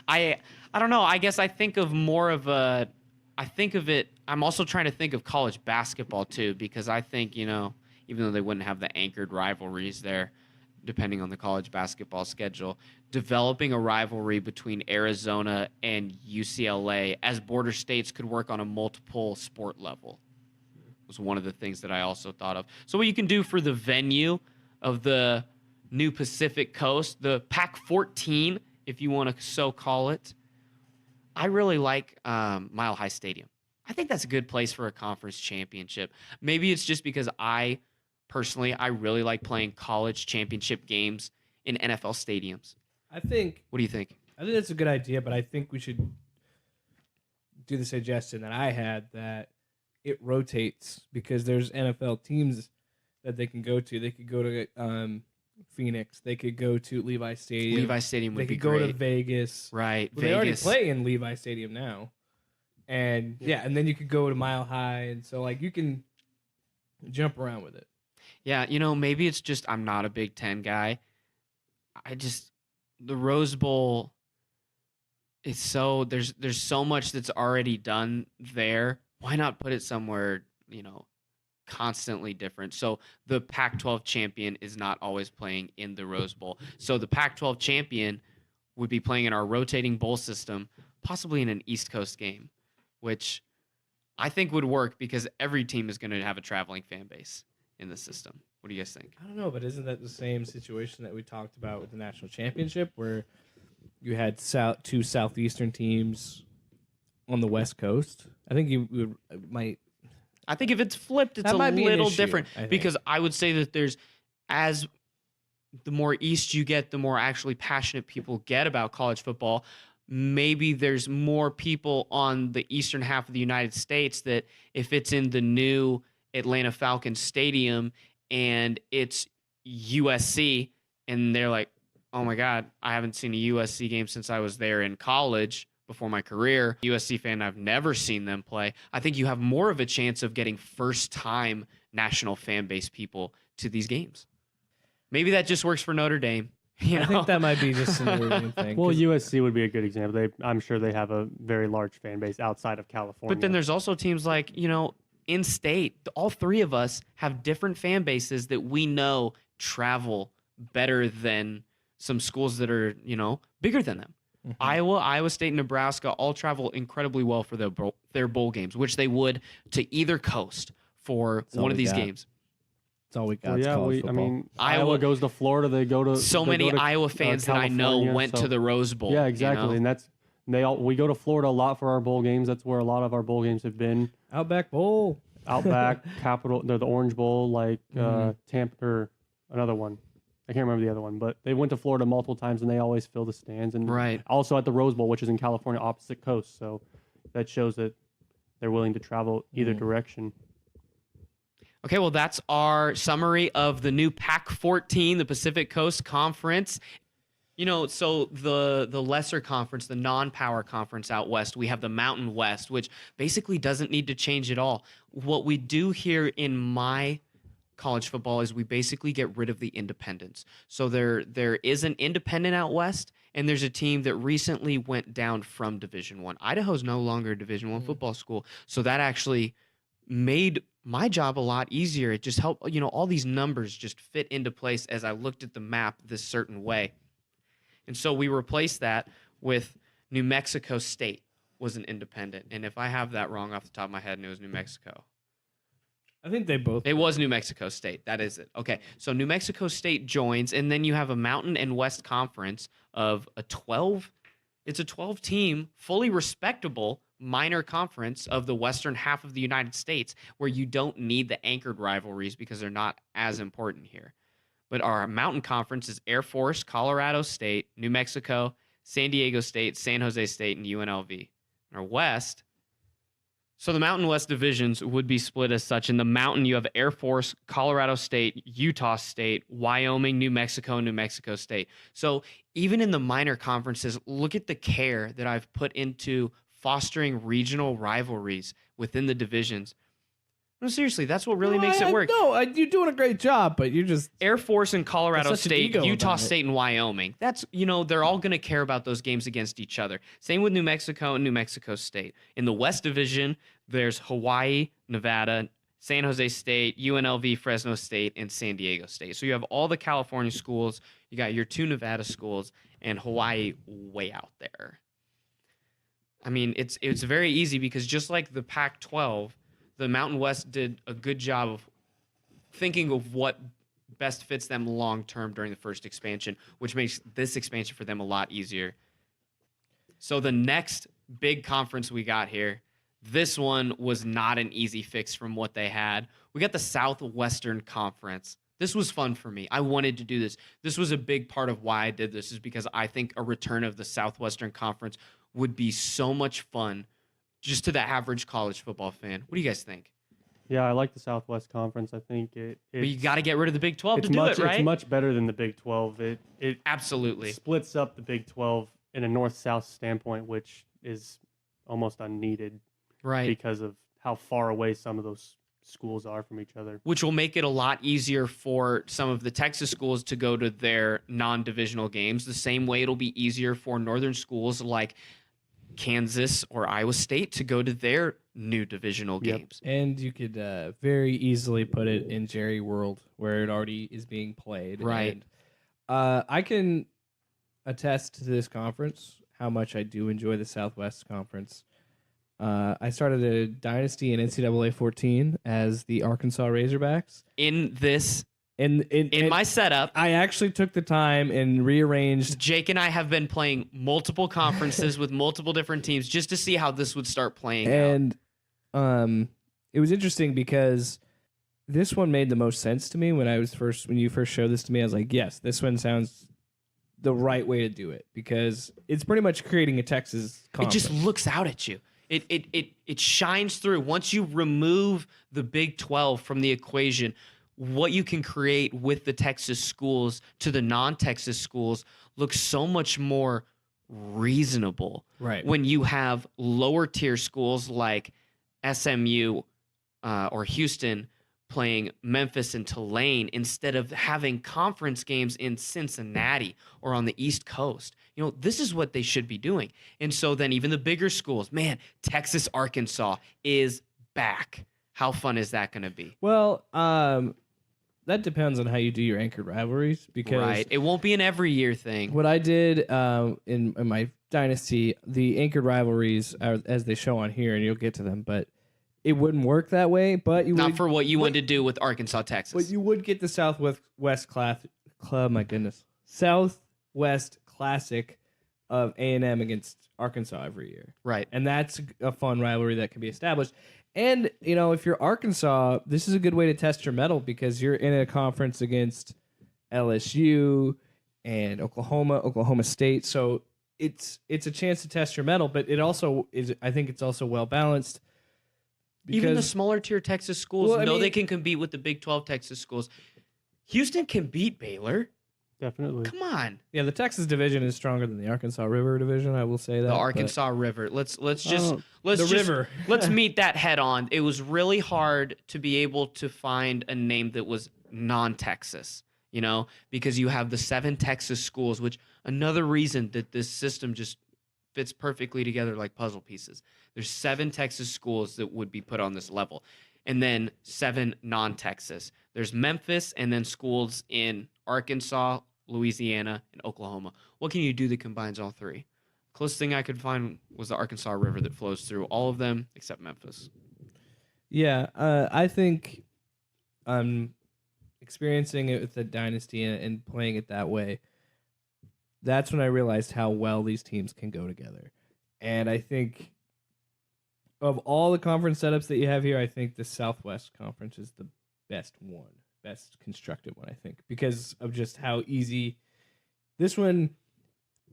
I don't know. I guess I think of more of a. I think of it I'm also trying to think of college basketball too, because I think, even though they wouldn't have the anchored rivalries there, depending on the college basketball schedule, developing a rivalry between Arizona and UCLA as border states could work on a multiple sport level was one of the things that I also thought of. So what you can do for the venue of the new Pacific Coast, the Pac-14, if you want to so call it, I really like Mile High Stadium. I think that's a good place for a conference championship. Maybe it's just because I really like playing college championship games in NFL stadiums. What do you think? I think that's a good idea, but I think we should do the suggestion that I had that it rotates because there's NFL teams that they can go to. They could go to Phoenix. They could go to Levi Stadium. Levi Stadium would be great. They could go to Vegas. Right, Vegas. They already play in Levi Stadium now. And and then you could go to Mile High, and so you can jump around with it. Yeah, maybe it's just I'm not a Big Ten guy. The Rose Bowl is so there's so much that's already done there. Why not put it somewhere, constantly different? So the Pac-12 champion is not always playing in the Rose Bowl. So the Pac-12 champion would be playing in our rotating bowl system, possibly in an East Coast game, which I think would work because every team is going to have a traveling fan base in the system. What do you guys think? I don't know, but isn't that the same situation that we talked about with the national championship where you had two Southeastern teams on the West Coast? I think I think if it's flipped, it's a little different because I would say that the more east you get, the more actually passionate people get about college football. Maybe there's more people on the eastern half of the United States that if it's in the new Atlanta Falcons Stadium and it's USC and they're like, oh my God, I haven't seen a USC game since I was there in college before my career. USC fan, I've never seen them play. I think you have more of a chance of getting first-time national fan base people to these games. Maybe that just works for Notre Dame. I think that might be just an Oregon thing. Well, USC would be a good example. I'm sure they have a very large fan base outside of California. But then there's also teams like, in state. All three of us have different fan bases that we know travel better than some schools that are, bigger than them. Mm-hmm. Iowa State, Nebraska all travel incredibly well for their bowl games, which they would to either coast for one of these games. That's all we got. Well, Iowa goes to Florida. They go to many Iowa fans that I know went to the Rose Bowl. Yeah, exactly, and we go to Florida a lot for our bowl games. That's where a lot of our bowl games have been. Outback Bowl, Capital, the Orange Bowl, Tampa or another one. I can't remember the other one, but they went to Florida multiple times and they always fill the stands. And also at the Rose Bowl, which is in California, opposite coast. So that shows that they're willing to travel either direction. Okay, well, that's our summary of the new Pac-14, the Pacific Coast Conference. So the lesser conference, the non-power conference out west, we have the Mountain West, which basically doesn't need to change at all. What we do here in my college football is we basically get rid of the independents. So there is an independent out west, and there's a team that recently went down from Division I. Idaho's no longer a Division I football school, so that actually made my job a lot easier. It just helped, all these numbers just fit into place as I looked at the map this certain way. And so we replaced that with New Mexico State was an independent. And if I have that wrong off the top of my head, and it was New Mexico. I think they both. It was New Mexico State. That is it. Okay. So New Mexico State joins, and then you have a Mountain and West Conference of a 12. It's a 12-team, fully respectable minor conference of the western half of the United States where you don't need the anchored rivalries because they're not as important here. But our Mountain Conference is Air Force, Colorado State, New Mexico, San Diego State, San Jose State, and UNLV. Our West, so the Mountain West divisions would be split as such. In the Mountain, you have Air Force, Colorado State, Utah State, Wyoming, New Mexico, and New Mexico State. So even in the minor conferences, look at the care that I've put into fostering regional rivalries within the divisions. No, seriously, that's what really makes I- it work. No, you're doing a great job, but you're just Air Force and Colorado There's such an State, ego Utah about it. State and Wyoming. That's, they're all going to care about those games against each other. Same with New Mexico and New Mexico State. In the West Division, there's Hawaii, Nevada, San Jose State, UNLV, Fresno State, and San Diego State. So you have all the California schools. You got your 2 Nevada schools, and Hawaii way out there. I mean, it's very easy because just like the Pac-12, the Mountain West did a good job of thinking of what best fits them long term during the first expansion, which makes this expansion for them a lot easier. So the next big conference we got here, this one was not an easy fix from what they had. We got the Southwestern Conference. This was fun for me. I wanted to do this. This was a big part of why I did this, is because I think a return of the Southwestern Conference would be so much fun just to the average college football fan. What do you guys think? Yeah, I like the Southwest Conference. I think But you got to get rid of the Big 12 to do much, it, right? It's much better than the Big 12. It Absolutely. splits up the Big 12 in a north-south standpoint, which is almost unneeded Right. because of how far away some of those schools are from each other. Which will make it a lot easier for some of the Texas schools to go to their non-divisional games. The same way it'll be easier for northern schools like Kansas or Iowa State to go to their new divisional Yep. games. And you could very easily put it in Jerry World, where it already is being played. Right. And, I can attest to this conference, how much I do enjoy the Southwest Conference. I started a dynasty in NCAA 14 as the Arkansas Razorbacks. In this, And in my setup, I actually took the time and rearranged. Jake and I have been playing multiple conferences with multiple different teams just to see how this would start playing out. And it was interesting because this one made the most sense to me when you first showed this to me. I was like, yes, this one sounds the right way to do it, because it's pretty much creating a Texas It conference. just looks out at you. It shines through. Once you remove the Big 12 from the equation, what you can create with the Texas schools to the non-Texas schools looks so much more reasonable. Right. When you have lower tier schools like SMU or Houston playing Memphis and Tulane instead of having conference games in Cincinnati or on the East Coast. This is what they should be doing. And so then even the bigger schools, man, Texas, Arkansas is back. How fun is that going to be? Well, that depends on how you do your anchored rivalries, because Right. It won't be an every year thing. what I did in my dynasty, the anchored rivalries are as they show on here, and you'll get to them, but it wouldn't work that way. But you Not would, for what you wanted to do with Arkansas, Texas. but you would get the Southwest Club. My goodness, Southwest Classic of A&M against Arkansas every year, Right. and that's a fun rivalry that can be established. And if you're Arkansas, this is a good way to test your mettle, because you're in a conference against LSU and Oklahoma State. So it's a chance to test your mettle, but it also is. I think it's also well balanced. Even the smaller tier Texas schools Well, I know mean- they can compete with the Big 12 Texas schools. Houston can beat Baylor. Definitely. Come on. Yeah, the Texas division is stronger than the Arkansas River division. I will say that. The but- Arkansas River. Let's just Oh, let's the just river. let's meet that head on. It was really hard to be able to find a name that was non-Texas, because you have the 7 Texas schools, which another reason that this system just fits perfectly together like puzzle pieces. There's 7 Texas schools that would be put on this level, and then 7 non-Texas. There's Memphis, and then schools in Arkansas, Louisiana, and Oklahoma. What can you do that combines all 3? Closest thing I could find was the Arkansas River that flows through all of them except Memphis. Yeah, I think experiencing it with the dynasty and playing it that way, that's when I realized how well these teams can go together. And I think of all the conference setups that you have here, I think the Southwest Conference is the best constructed one, I think, because of just how easy this one.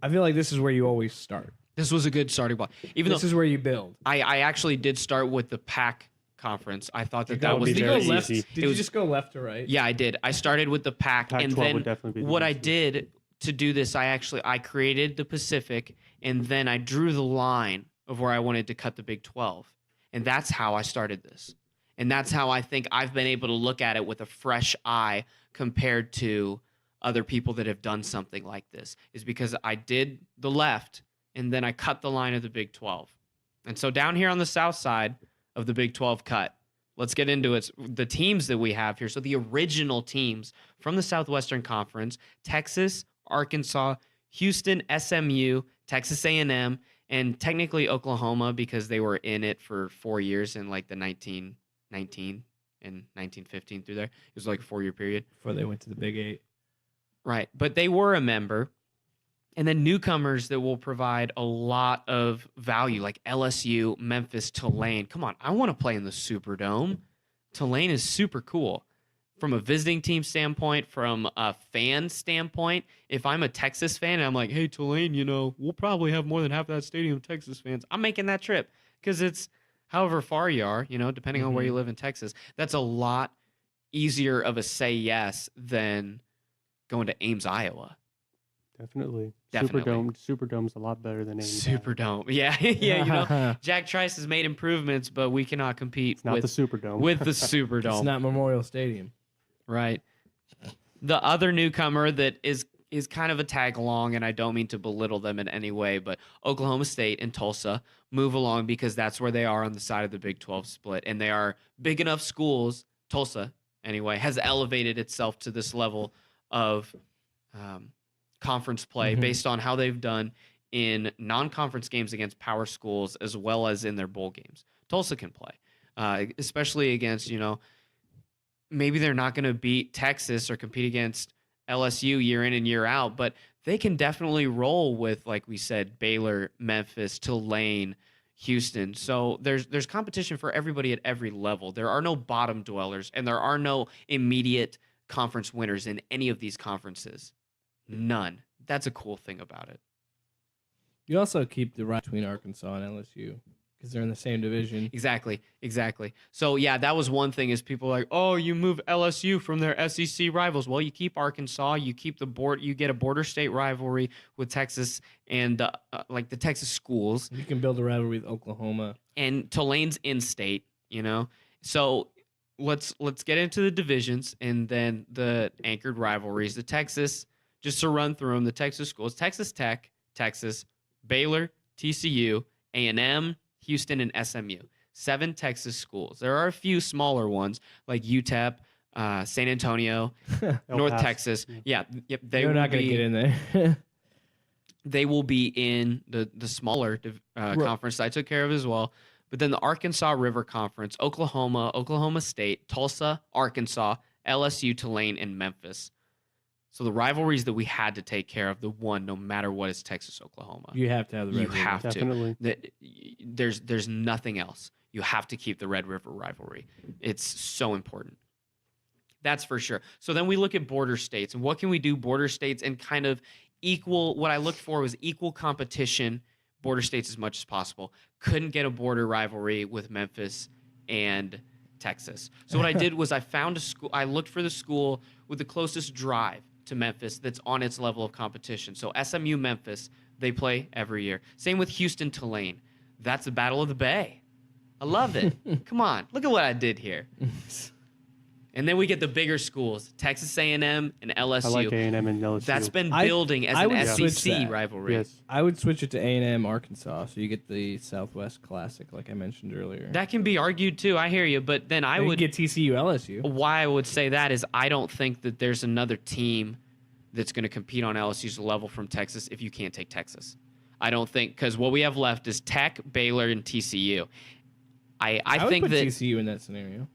I feel like this is where you always start. This was a good starting point. Even This though is where you build. I actually did start with the Pac conference. I thought that That would was be Did you very go left? easy. Did It you was- just go left to right? Yeah, I did. I started with the Pac, and Pac-12 then would definitely be the what I easiest. did to do this, I created the Pacific, and then I drew the line of where I wanted to cut the Big 12, and that's how I started this. And that's how I think I've been able to look at it with a fresh eye compared to other people that have done something like this, is because I did the left and then I cut the line of the Big 12. And so down here on the south side of the Big 12 cut, let's get into it. The teams that we have here. So the original teams from the Southwestern Conference: Texas, Arkansas, Houston, SMU, Texas A&M, and technically Oklahoma, because they were in it for 4 years in like the 1919 and 1915 through there. It was like a 4-year period. Before they went to the Big 8. Right. But they were a member. And then newcomers that will provide a lot of value, like LSU, Memphis, Tulane. Come on, I want to play in the Superdome. Tulane is super cool. From a visiting team standpoint, from a fan standpoint, if I'm a Texas fan and I'm like, hey, Tulane, we'll probably have more than half that stadium of Texas fans, I'm making that trip because it's however far you are, depending on where you live in Texas. That's a lot easier of a say yes than going to Ames, Iowa. Definitely. Definitely. Superdome's a lot better than Ames. Superdome. Yeah. Yeah. Jack Trice has made improvements, but we cannot compete It's not the Superdome. with the Superdome. It's not Memorial Stadium. Right. The other newcomer that is kind of a tag along, and I don't mean to belittle them in any way, but Oklahoma State and Tulsa move along because that's where they are on the side of the Big 12 split. And they are big enough schools. Tulsa, anyway, has elevated itself to this level of conference play based on how they've done in non-conference games against power schools as well as in their bowl games. Tulsa can play, especially against, maybe they're not going to beat Texas or compete against LSU year in and year out, but they can definitely roll with, like we said, Baylor, Memphis, Tulane, Houston. So there's competition for everybody at every level. There are no bottom dwellers, and there are no immediate conference winners in any of these conferences. None. That's a cool thing about it. You also keep the right between Arkansas and LSU because they're in the same division. Exactly. So yeah, that was one thing is people are like, oh, you move LSU from their SEC rivals. Well, you keep Arkansas, you keep you get a border state rivalry with Texas and like the Texas schools. You can build a rivalry with Oklahoma. And Tulane's in-state, So let's get into the divisions and then the anchored rivalries. The Texas, just to run through them, the Texas schools: Texas Tech, Texas, Baylor, TCU, A&M, Houston, and SMU. 7 Texas schools. There are a few smaller ones like UTEP, San Antonio, North Paso. Texas. Yeah, yep. They're not going to get in there. They will be in the smaller conference I took care of as well. But then the Arkansas River Conference: Oklahoma, Oklahoma State, Tulsa, Arkansas, LSU, Tulane, and Memphis. So the rivalries that we had to take care of, the one, no matter what, is Texas, Oklahoma. You have to have the Red You River. have Definitely. to. There's nothing else. You have to keep the Red River rivalry. It's so important. That's for sure. So then we look at border states, and what can we do border states and kind of equal? What I looked for was equal competition, border states as much as possible. Couldn't get a border rivalry with Memphis and Texas. So what I did was I found a school. I looked for the school with the closest drive to Memphis that's on its level of competition. So SMU Memphis, they play every year. Same with Houston Tulane. That's the Battle of the Bay. I love it. Come on, look at what I did here. And then we get the bigger schools: Texas A&M and LSU. I like A&M and LSU. That's been building as I would an switch SEC that. rivalry. Yes. I would switch it to A&M Arkansas, so you get the Southwest Classic, like I mentioned earlier. That can be argued too. I hear you, but then I And you would get TCU LSU. why I would say that is I don't think that there's another team that's going to compete on LSU's level from Texas if you can't take Texas. I don't think, because what we have left is Tech, Baylor, and TCU. I would think put that TCU in that scenario.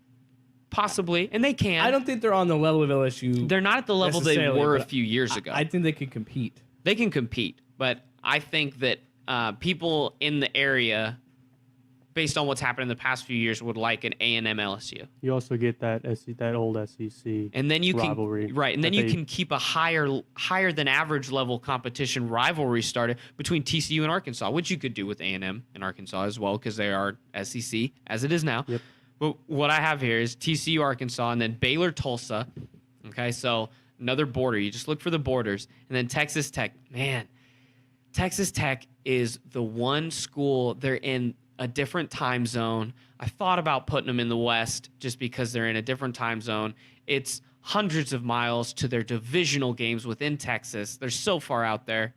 possibly, and they can. I don't think they're on the level of LSU. They're not at the level they necessarily, were a but few years ago. I think they could compete. They can compete, but I think that people in the area, based on what's happened in the past few years, would like an A&M LSU. You also get that old SEC And then you rivalry. can right, and then that you they- can keep a higher than average level competition rivalry started between TCU and Arkansas, which you could do with A&M and Arkansas as well because they are SEC as it is now. Yep. But what I have here is TCU, Arkansas, and then Baylor, Tulsa. Okay, so another border. You just look for the borders, and then Texas Tech. Man, Texas Tech is the one school. They're in a different time zone. I thought about putting them in the West just because they're in a different time zone. It's hundreds of miles to their divisional games within Texas. They're so far out there.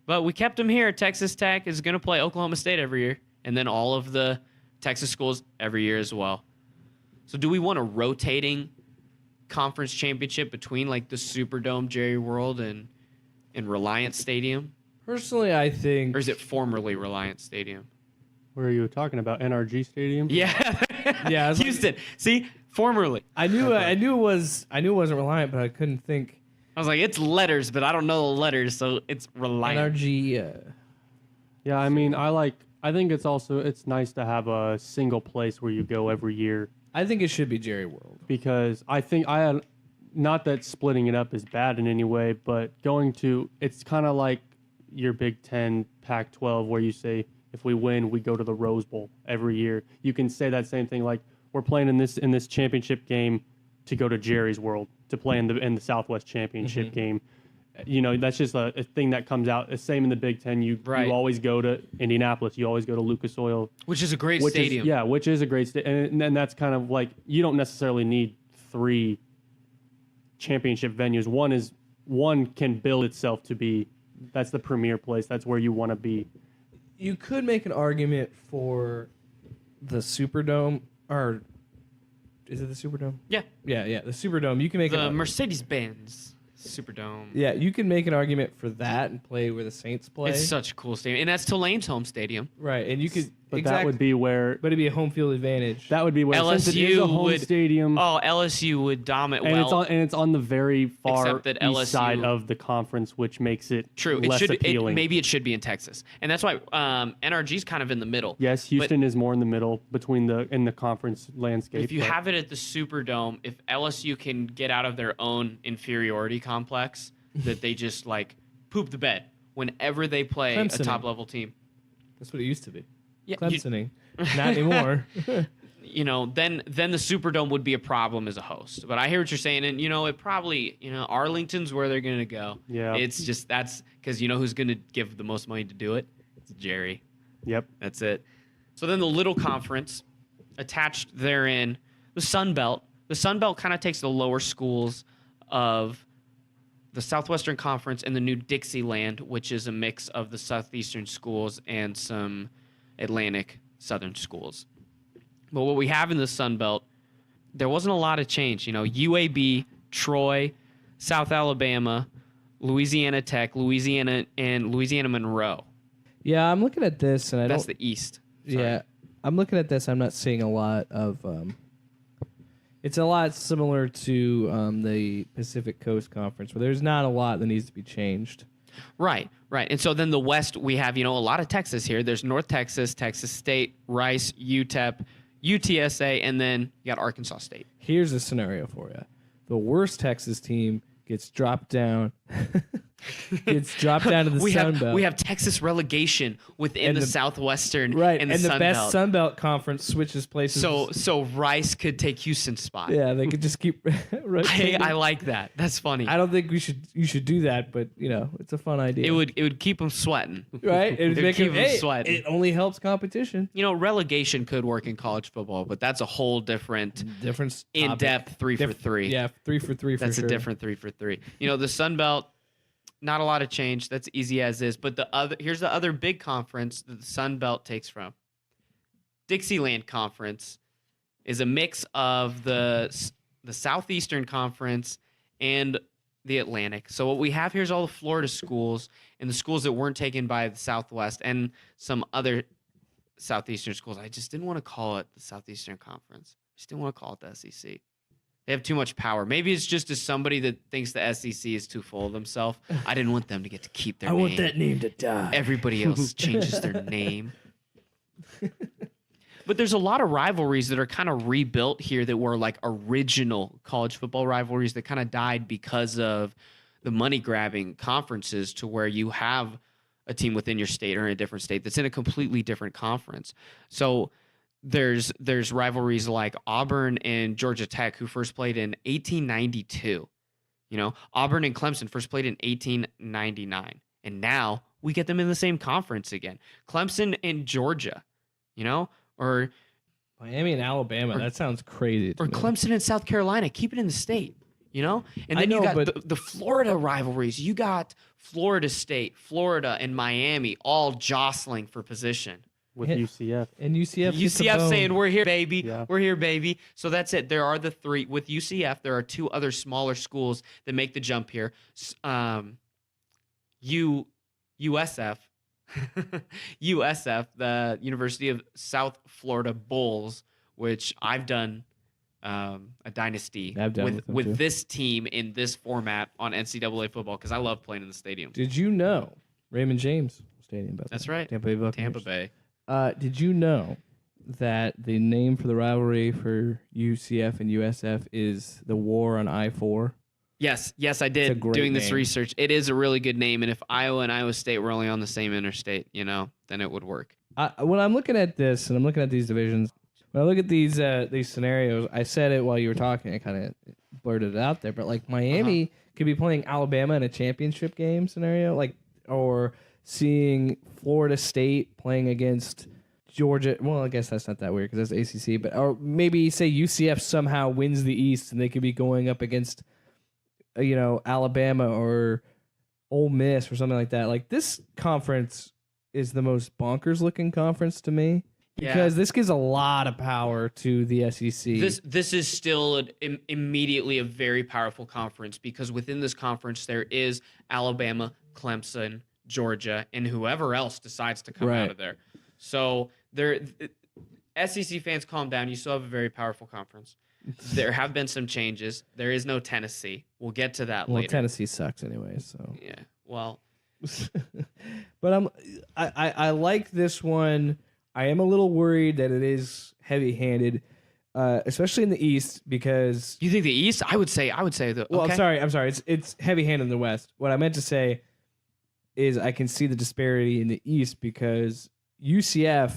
But we kept them here. Texas Tech is going to play Oklahoma State every year, and then all of the Texas schools every year as well. So do we want a rotating conference championship between like the Superdome, Jerry World, and Reliant Stadium? Personally, I think. Or is it formerly Reliant Stadium? Where are you talking about? NRG Stadium? Yeah. Yeah, I was like- Houston. See? Formerly. I knew it wasn't Reliant, but I couldn't think. I was like, it's letters, but I don't know the letters, so it's Reliant. NRG. Yeah, I mean, I think it's nice to have a single place where you go every year, I think it should be Jerry World. because not that splitting it up is bad in any way, but it's kind of like your Big Ten, Pac-12, where you say, if we win, we go to the Rose Bowl every year. You can say that same thing, like, we're playing in this championship game to go to Jerry's World, to play in the Southwest Championship game. You know, that's just a thing that comes out. The same in the Big Ten. You always go to Indianapolis. You always go to Lucas Oil. Which is a great stadium. Which is a great stadium. And that's kind of like, you don't necessarily need 3 championship venues. One can build itself to be, that's the premier place. That's where you want to be. You could make an argument for the Superdome, or is it the Superdome? Yeah. Yeah, the Superdome. You can make The Mercedes-Benz Superdome. Yeah, you can make an argument for that and play where the Saints play. It's such a cool stadium. And that's Tulane's home stadium. Right, and you could. But that would be where. But it'd be a home field advantage. That would be where. Since it is a home stadium. Oh, LSU would dominate. And it's on the very far except that east LSU side of the conference, which makes it true. less appealing. Maybe it should be in Texas, and that's why NRG's kind of in the middle. Yes, Houston is more in the middle in the conference landscape. If you have it at the Superdome, if LSU can get out of their own inferiority complex, that they just like poop the bed whenever they play a top level team. That's what it used to be. Yeah, Clemsoning. Not anymore. You know, then the Superdome would be a problem as a host. But I hear what you're saying, and it probably Arlington's where they're gonna go. Yeah, it's just that's because who's gonna give the most money to do it? It's Jerry. Yep, that's it. So then the little conference attached therein, the Sun Belt. The Sun Belt kind of takes the lower schools of the Southwestern Conference and the New Dixieland, which is a mix of the Southeastern schools and some Atlantic Southern schools. But what we have in the Sun Belt, there wasn't a lot of change. UAB, Troy, South Alabama, Louisiana Tech, Louisiana Monroe. Yeah, I'm looking at this, and that's the East. Sorry. Yeah, I'm looking at this. I'm not seeing a lot of. It's a lot similar to the Pacific Coast Conference, where there's not a lot that needs to be changed. Right. And so then the West, we have, a lot of Texas here. There's North Texas, Texas State, Rice, UTEP, UTSA, and then you got Arkansas State. Here's a scenario for you. The worst Texas team gets dropped down. Gets dropped down to the Sun Belt. We have Texas relegation within the Southwestern and the Sun Belt. best Sun Belt conference switches places. So Rice could take Houston's spot. Yeah, they could just keep rotating. I like that. That's funny. I don't think you should do that, but it's a fun idea. It would keep them sweating. Right? It would keep them sweating. It only helps competition. Relegation could work in college football, but that's a whole different in-depth 3 for 3. Yeah, 3 for 3 for That's sure. a different 3 for 3. The Sun Belt, not a lot of change. That's easy as is. But here's the other big conference that the Sun Belt takes from. Dixieland Conference is a mix of the Southeastern Conference and the Atlantic. So what we have here is all the Florida schools and the schools that weren't taken by the Southwest and some other Southeastern schools. I just didn't want to call it the Southeastern Conference. I just didn't want to call it the SEC. They have too much power. Maybe it's just as somebody that thinks the SEC is too full of themselves. I didn't want them to get to keep their name. I want that name to die. Everybody else changes their name. But there's a lot of rivalries that are kind of rebuilt here that were like original college football rivalries that kind of died because of the money-grabbing conferences, to where you have a team within your state or in a different state that's in a completely different conference. So there's rivalries like Auburn and Georgia Tech, who first played in 1892. Auburn and Clemson first played in 1899, and now we get them in the same conference again. Clemson and Georgia, or Miami and Alabama. That sounds crazy. To me. Clemson and South Carolina. Keep it in the state, And then you got the Florida rivalries. You got Florida State, Florida, and Miami all jostling for position. With UCF. And UCF saying, we're here, baby. Yeah. We're here, baby. So that's it. There are the three. With UCF, there are two other smaller schools that make the jump here. USF, the University of South Florida Bulls, which I've done a dynasty with this team in this format on NCAA football because I love playing in the stadium. Did you know Raymond James Stadium? That's right. Tampa Bay Buccaneers. Tampa Bay. Did you know that the name for the rivalry for UCF and USF is the War on I-4? Yes, I did. Doing this name. research, it is a really good name, and if Iowa and Iowa State were only on the same interstate, then it would work. When I'm looking at this and I'm looking at these divisions, when I look at these scenarios, I said it while you were talking. I kind of blurted it out there, but like Miami could be playing Alabama in a championship game scenario, or seeing Florida State playing against Georgia. Well, I guess that's not that weird because that's ACC. But or maybe say UCF somehow wins the East and they could be going up against, Alabama or Ole Miss or something like that. Like this conference is the most bonkers looking conference to me because this gives a lot of power to the SEC. This is still immediately a very powerful conference because within this conference there is Alabama, Clemson, Georgia, and whoever else decides to come out of there. So SEC fans, calm down. You still have a very powerful conference. There have been some changes. There is no Tennessee. We'll get to that later. Tennessee sucks anyway. So yeah. Well, but I like this one. I am a little worried that it is heavy-handed, especially in the East because you think the East? I would say the. Well, okay. I'm sorry. It's heavy-handed in the West. What I meant to say is I can see the disparity in the East because UCF,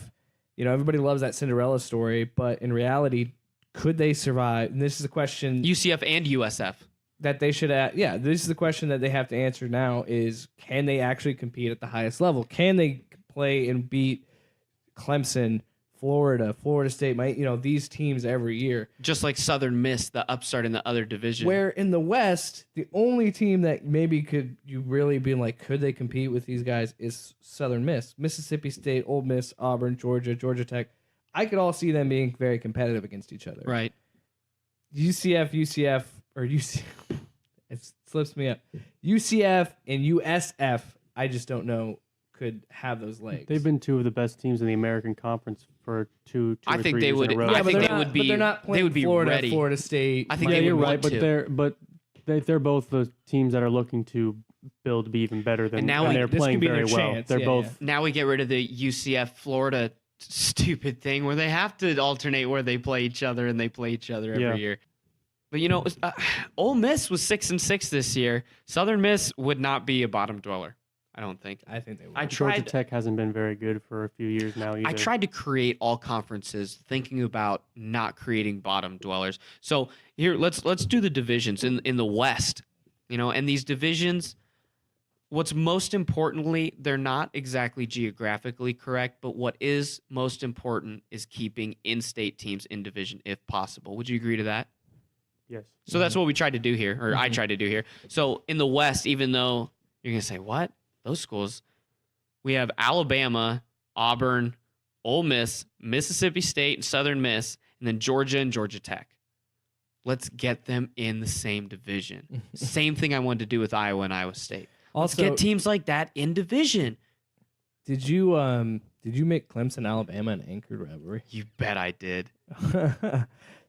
everybody loves that Cinderella story, but in reality, could they survive? And this is a question UCF and USF that they should ask. Yeah, this is the question that they have to answer now is can they actually compete at the highest level? Can they play and beat Clemson, Florida State, these teams every year? Just like Southern Miss, the upstart in the other division. Where in the West, the only team that maybe could you really be like, could they compete with these guys is Southern Miss. Mississippi State, Ole Miss, Auburn, Georgia Tech. I could all see them being very competitive against each other. Right. UCF, it slips me up. UCF and USF, I just don't know, could have those legs. They've been two of the best teams in the American Conference for two I or think 3 they years would. in a row. I think they would be. But they're not playing they would be Florida, ready. Florida State. I think Yeah, they you're would right, want but they're both the teams that are looking to build to be even better than. And now they're this playing could be very their well. chance. They're Yeah, both. Now we get rid of the UCF Florida stupid thing where they have to alternate where they play each other and they play each other every year. But Ole Miss was 6-6 this year. Southern Miss would not be a bottom dweller. I don't think. I think they would. Georgia Tech hasn't been very good for a few years now either. I tried to create all conferences thinking about not creating bottom dwellers. So here, let's do the divisions in the West. And these divisions, what's most importantly, they're not exactly geographically correct, but what is most important is keeping in-state teams in division if possible. Would you agree to that? Yes. So that's what we tried to do here, or I tried to do here. So in the West, even though you're going to say, what? Those schools, we have Alabama, Auburn, Ole Miss, Mississippi State, and Southern Miss, and then Georgia and Georgia Tech. Let's get them in the same division. Same thing I wanted to do with Iowa and Iowa State. Let's get teams like that in division. Did you make Clemson Alabama an anchored rivalry? You bet I did.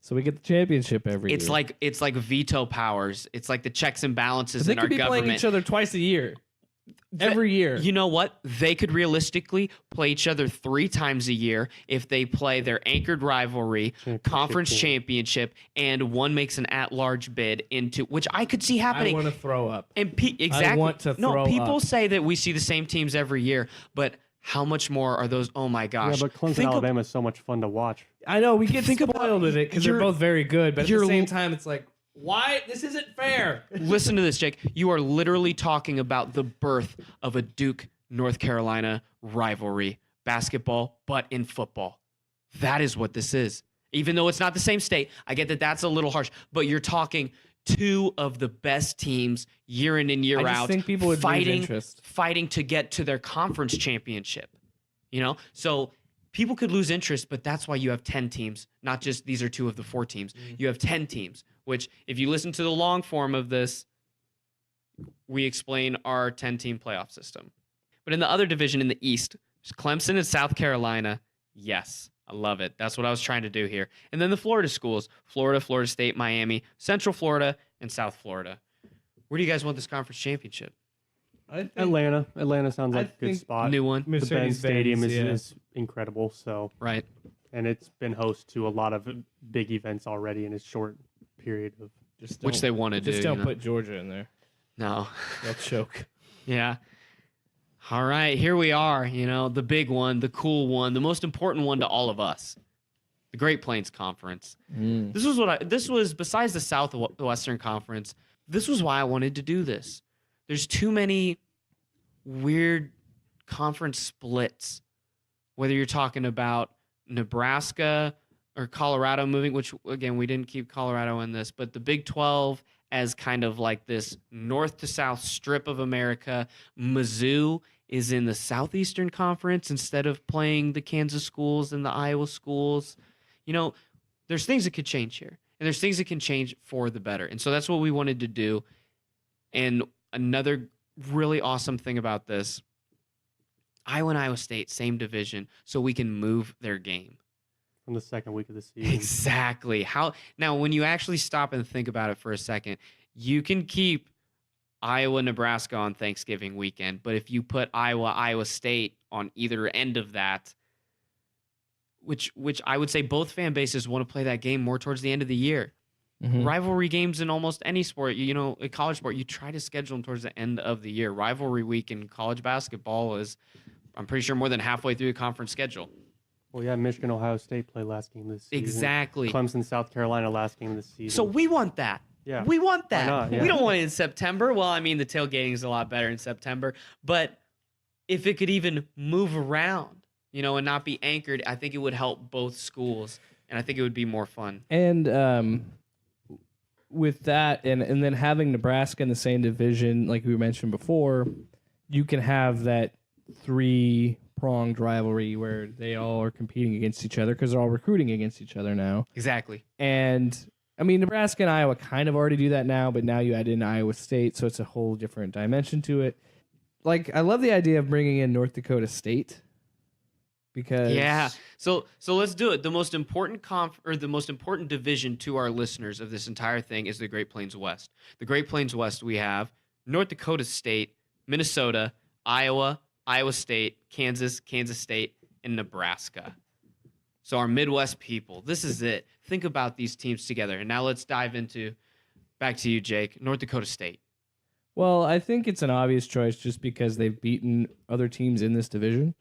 So we get the championship every year. It's like veto powers. It's like the checks and balances in our They could be government. playing each other twice a year. Every year. You know what? They could realistically play each other 3 times a year if they play their anchored rivalry, conference championship, and one makes an at-large bid into which I could see happening. I want to throw up. And exactly. I want to throw people up. say that we see the same teams every year, but how much more are those? Oh my gosh! Yeah, but Clemson, Alabama is so much fun to watch. I know we get spoiled in it because they're both very good, but at the same time, it's like, why? This isn't fair. Listen to this, Jake. You are literally talking about the birth of a Duke, North Carolina rivalry, basketball, but in football. That is what this is. Even though it's not the same state, I get that that's a little harsh, but you're talking two of the best teams year in and year I just out think people would lose interest. fighting to get to their conference championship. So people could lose interest, but that's why you have 10 teams, not just these are two of the 4 teams. You have 10 teams, which if you listen to the long form of this, we explain our 10-team playoff system. But in the other division in the East, there's Clemson and South Carolina. Yes, I love it. That's what I was trying to do here. And then the Florida schools, Florida, Florida State, Miami, Central Florida, and South Florida. Where do you guys want this conference championship? I think Atlanta. Atlanta sounds like a good think spot. New one? The Ben Mercedes-Benz, Stadium yeah. is incredible. So, Right. and it's been host to a lot of big events already in a short period of. Just Which don't- they want to do. Just don't put Georgia in there. No. They'll choke. Yeah. All right, here we are, the big one, the cool one, the most important one to all of us. The Great Plains Conference. This was besides the Southwestern Conference, this was why I wanted to do this. There's too many weird conference splits. Whether you're talking about Nebraska or Colorado moving, which again, we didn't keep Colorado in this, but the Big 12 as kind of like this north to south strip of America. Mizzou is in the Southeastern Conference instead of playing the Kansas schools and the Iowa schools. There's things that could change here, and there's things that can change for the better. And so that's what we wanted to do. And another really awesome thing about this, Iowa and Iowa State, same division, so we can move their game. From the second week of the season. Exactly. Now, when you actually stop and think about it for a second, you can keep Iowa, Nebraska on Thanksgiving weekend, but if you put Iowa, Iowa State on either end of that, which I would say both fan bases want to play that game more towards the end of the year. Mhm. Rivalry games in almost any sport, a college sport, you try to schedule them towards the end of the year. Rivalry week in college basketball is, I'm pretty sure, more than halfway through the conference schedule. Well, yeah, Michigan, Ohio State play last game this season. Exactly. Clemson, South Carolina last game this season. So we want that. Yeah. We want that. Why not? Yeah. We don't want it in September. Well, I mean, the tailgating is a lot better in September. But if it could even move around, and not be anchored, I think it would help both schools. And I think it would be more fun. And with that, and then having Nebraska in the same division, like we mentioned before, you can have that 3-pronged rivalry where they all are competing against each other because they're all recruiting against each other now. Exactly. And I mean, Nebraska and Iowa kind of already do that now, but now you add in Iowa State, so it's a whole different dimension to it. Like, I love the idea of bringing in North Dakota State because Yeah. So let's do it. The most important the most important division to our listeners of this entire thing is the Great Plains West. The Great Plains West, we have North Dakota State, Minnesota, Iowa, Iowa State, Kansas, Kansas State, and Nebraska. So our Midwest people, this is it. Think about these teams together. And now let's dive back to you, Jake, North Dakota State. Well, I think it's an obvious choice just because they've beaten other teams in this division.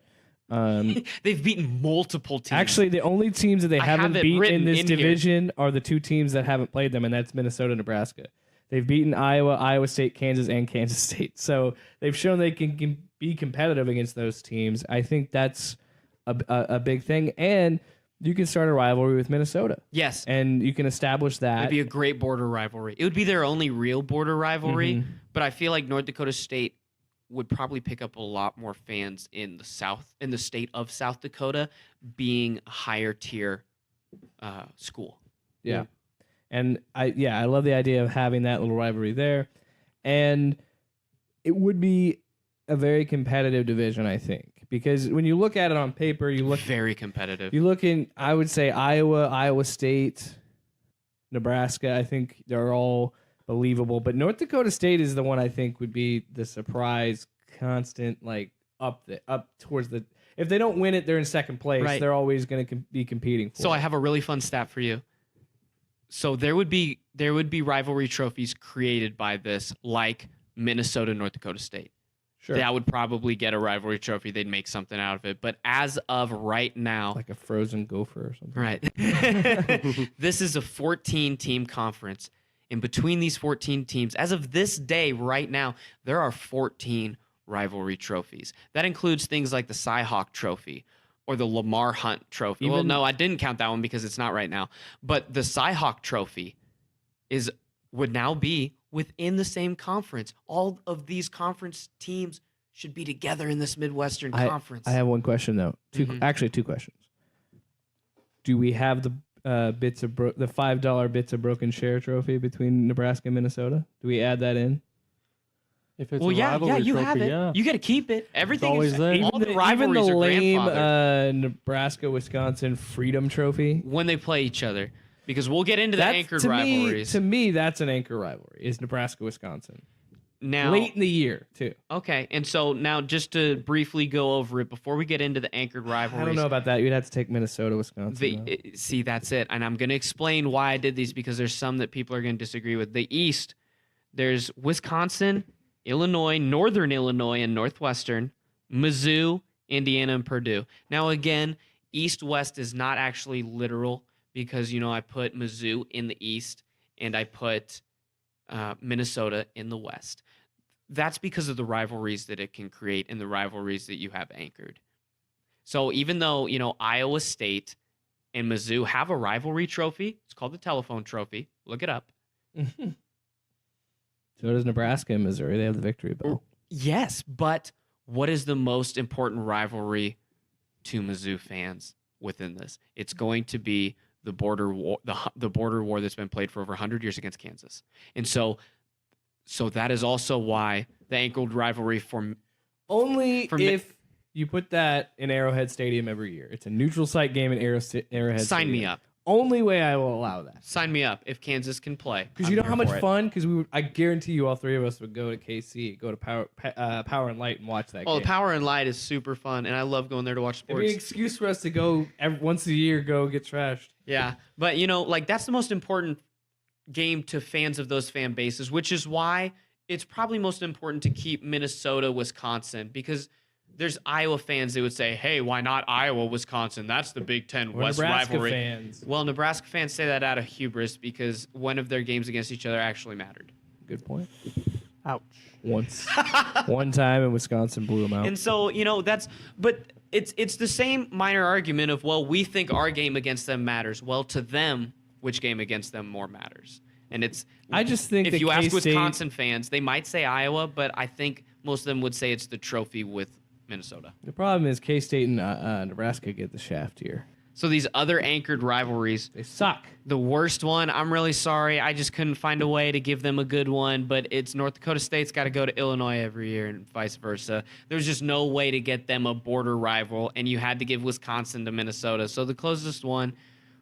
They've beaten multiple teams. Actually, the only teams that they I haven't have it beaten written in this in here. division are the 2 teams that haven't played them, and that's Minnesota and Nebraska. They've beaten Iowa, Iowa State, Kansas, and Kansas State. So they've shown they can be competitive against those teams. I think that's a big thing. And you can start a rivalry with Minnesota. Yes. And you can establish that. It'd be a great border rivalry. It would be their only real border rivalry, but I feel like North Dakota State would probably pick up a lot more fans in the state of South Dakota, being a higher tier school. Yeah. And I love the idea of having that little rivalry there. And it would be a very competitive division, I think. Because when you look at it on paper, you look Very competitive. in, I would say Iowa, Iowa State, Nebraska. I think they're all believable. But North Dakota State is the one I think would be the surprise, constant, like up towards the. If they don't win it, they're in second place. Right. They're always going to be competing for So it. I have a really fun stat for you. So there would be rivalry trophies created by this, like Minnesota, North Dakota State. Sure. That would probably get a rivalry trophy. They'd make something out of it. But as of right now, Like a frozen gopher or something. right, this is a 14-team conference. And between these 14 teams, as of this day, right now, there are 14 rivalry trophies. That includes things like the Cy-Hawk Trophy, or the Lamar Hunt Trophy. Well, no, I didn't count that one because it's not right now. But the Cy-Hawk Trophy would now be within the same conference. All of these conference teams should be together in this Midwestern Conference. I have one question though. Actually, two questions. Do we have the the $5 bits of broken share trophy between Nebraska and Minnesota? Do we add that in? If it's Well, a yeah, rivalry you trophy, have it. yeah. You got to keep it. Everything always is there. all the Even rivalries the are lame grandfathered Nebraska Wisconsin Freedom Trophy. when they play each other, because we'll get into the anchored rivalries. To me, that's an anchor rivalry. Is Nebraska Wisconsin Now, late in the year too? okay, and so now just to briefly go over it before we get into the anchored rivalries. I don't know about that. You'd have to take Minnesota Wisconsin. See, that's it. And I'm going to explain why I did these because there's some that people are going to disagree with. The East, there's Wisconsin, Illinois, Northern Illinois, and Northwestern, Mizzou, Indiana, and Purdue. Now, again, East-West is not actually literal because, I put Mizzou in the East and I put Minnesota in the West. That's because of the rivalries that it can create and the rivalries that you have anchored. So even though, Iowa State and Mizzou have a rivalry trophy, it's called the Telephone Trophy. Look it up. So does Nebraska and Missouri. They have the victory bell. Yes, but what is the most important rivalry to Mizzou fans within this? It's going to be the border war, the border war that's been played for over 100 years against Kansas. And so that is also why the anchored rivalry Only if you put that in Arrowhead Stadium every year. It's a neutral site game in Arrowhead Stadium. Sign me up. Only way I will allow that. Sign me up if Kansas can play. Because you know how much fun? Because I guarantee you all three of us would go to KC, go to Power and Light and watch that game. Oh, Power and Light is super fun, and I love going there to watch sports. It'd be an excuse for us to go once a year, go get trashed. Yeah, but that's the most important game to fans of those fan bases, which is why it's probably most important to keep Minnesota, Wisconsin, because there's Iowa fans that would say, hey, why not Iowa, Wisconsin? That's the Big Ten West Nebraska rivalry. Fans. Well, Nebraska fans say that out of hubris because one of their games against each other actually mattered. Good point. Ouch. Once. One time in Wisconsin blew them out. And so, but it's the same minor argument of, well, we think our game against them matters. Well, to them, which game against them more matters? And I just think if that you ask K-State, Wisconsin fans, they might say Iowa, but I think most of them would say it's the trophy with Minnesota. The problem is K-State and Nebraska get the shaft here. So these other anchored rivalries, They suck. the worst one, I'm really sorry. I just couldn't find a way to give them a good one, but it's North Dakota State's got to go to Illinois every year and vice versa. There's just no way to get them a border rival, and you had to give Wisconsin to Minnesota. So the closest one,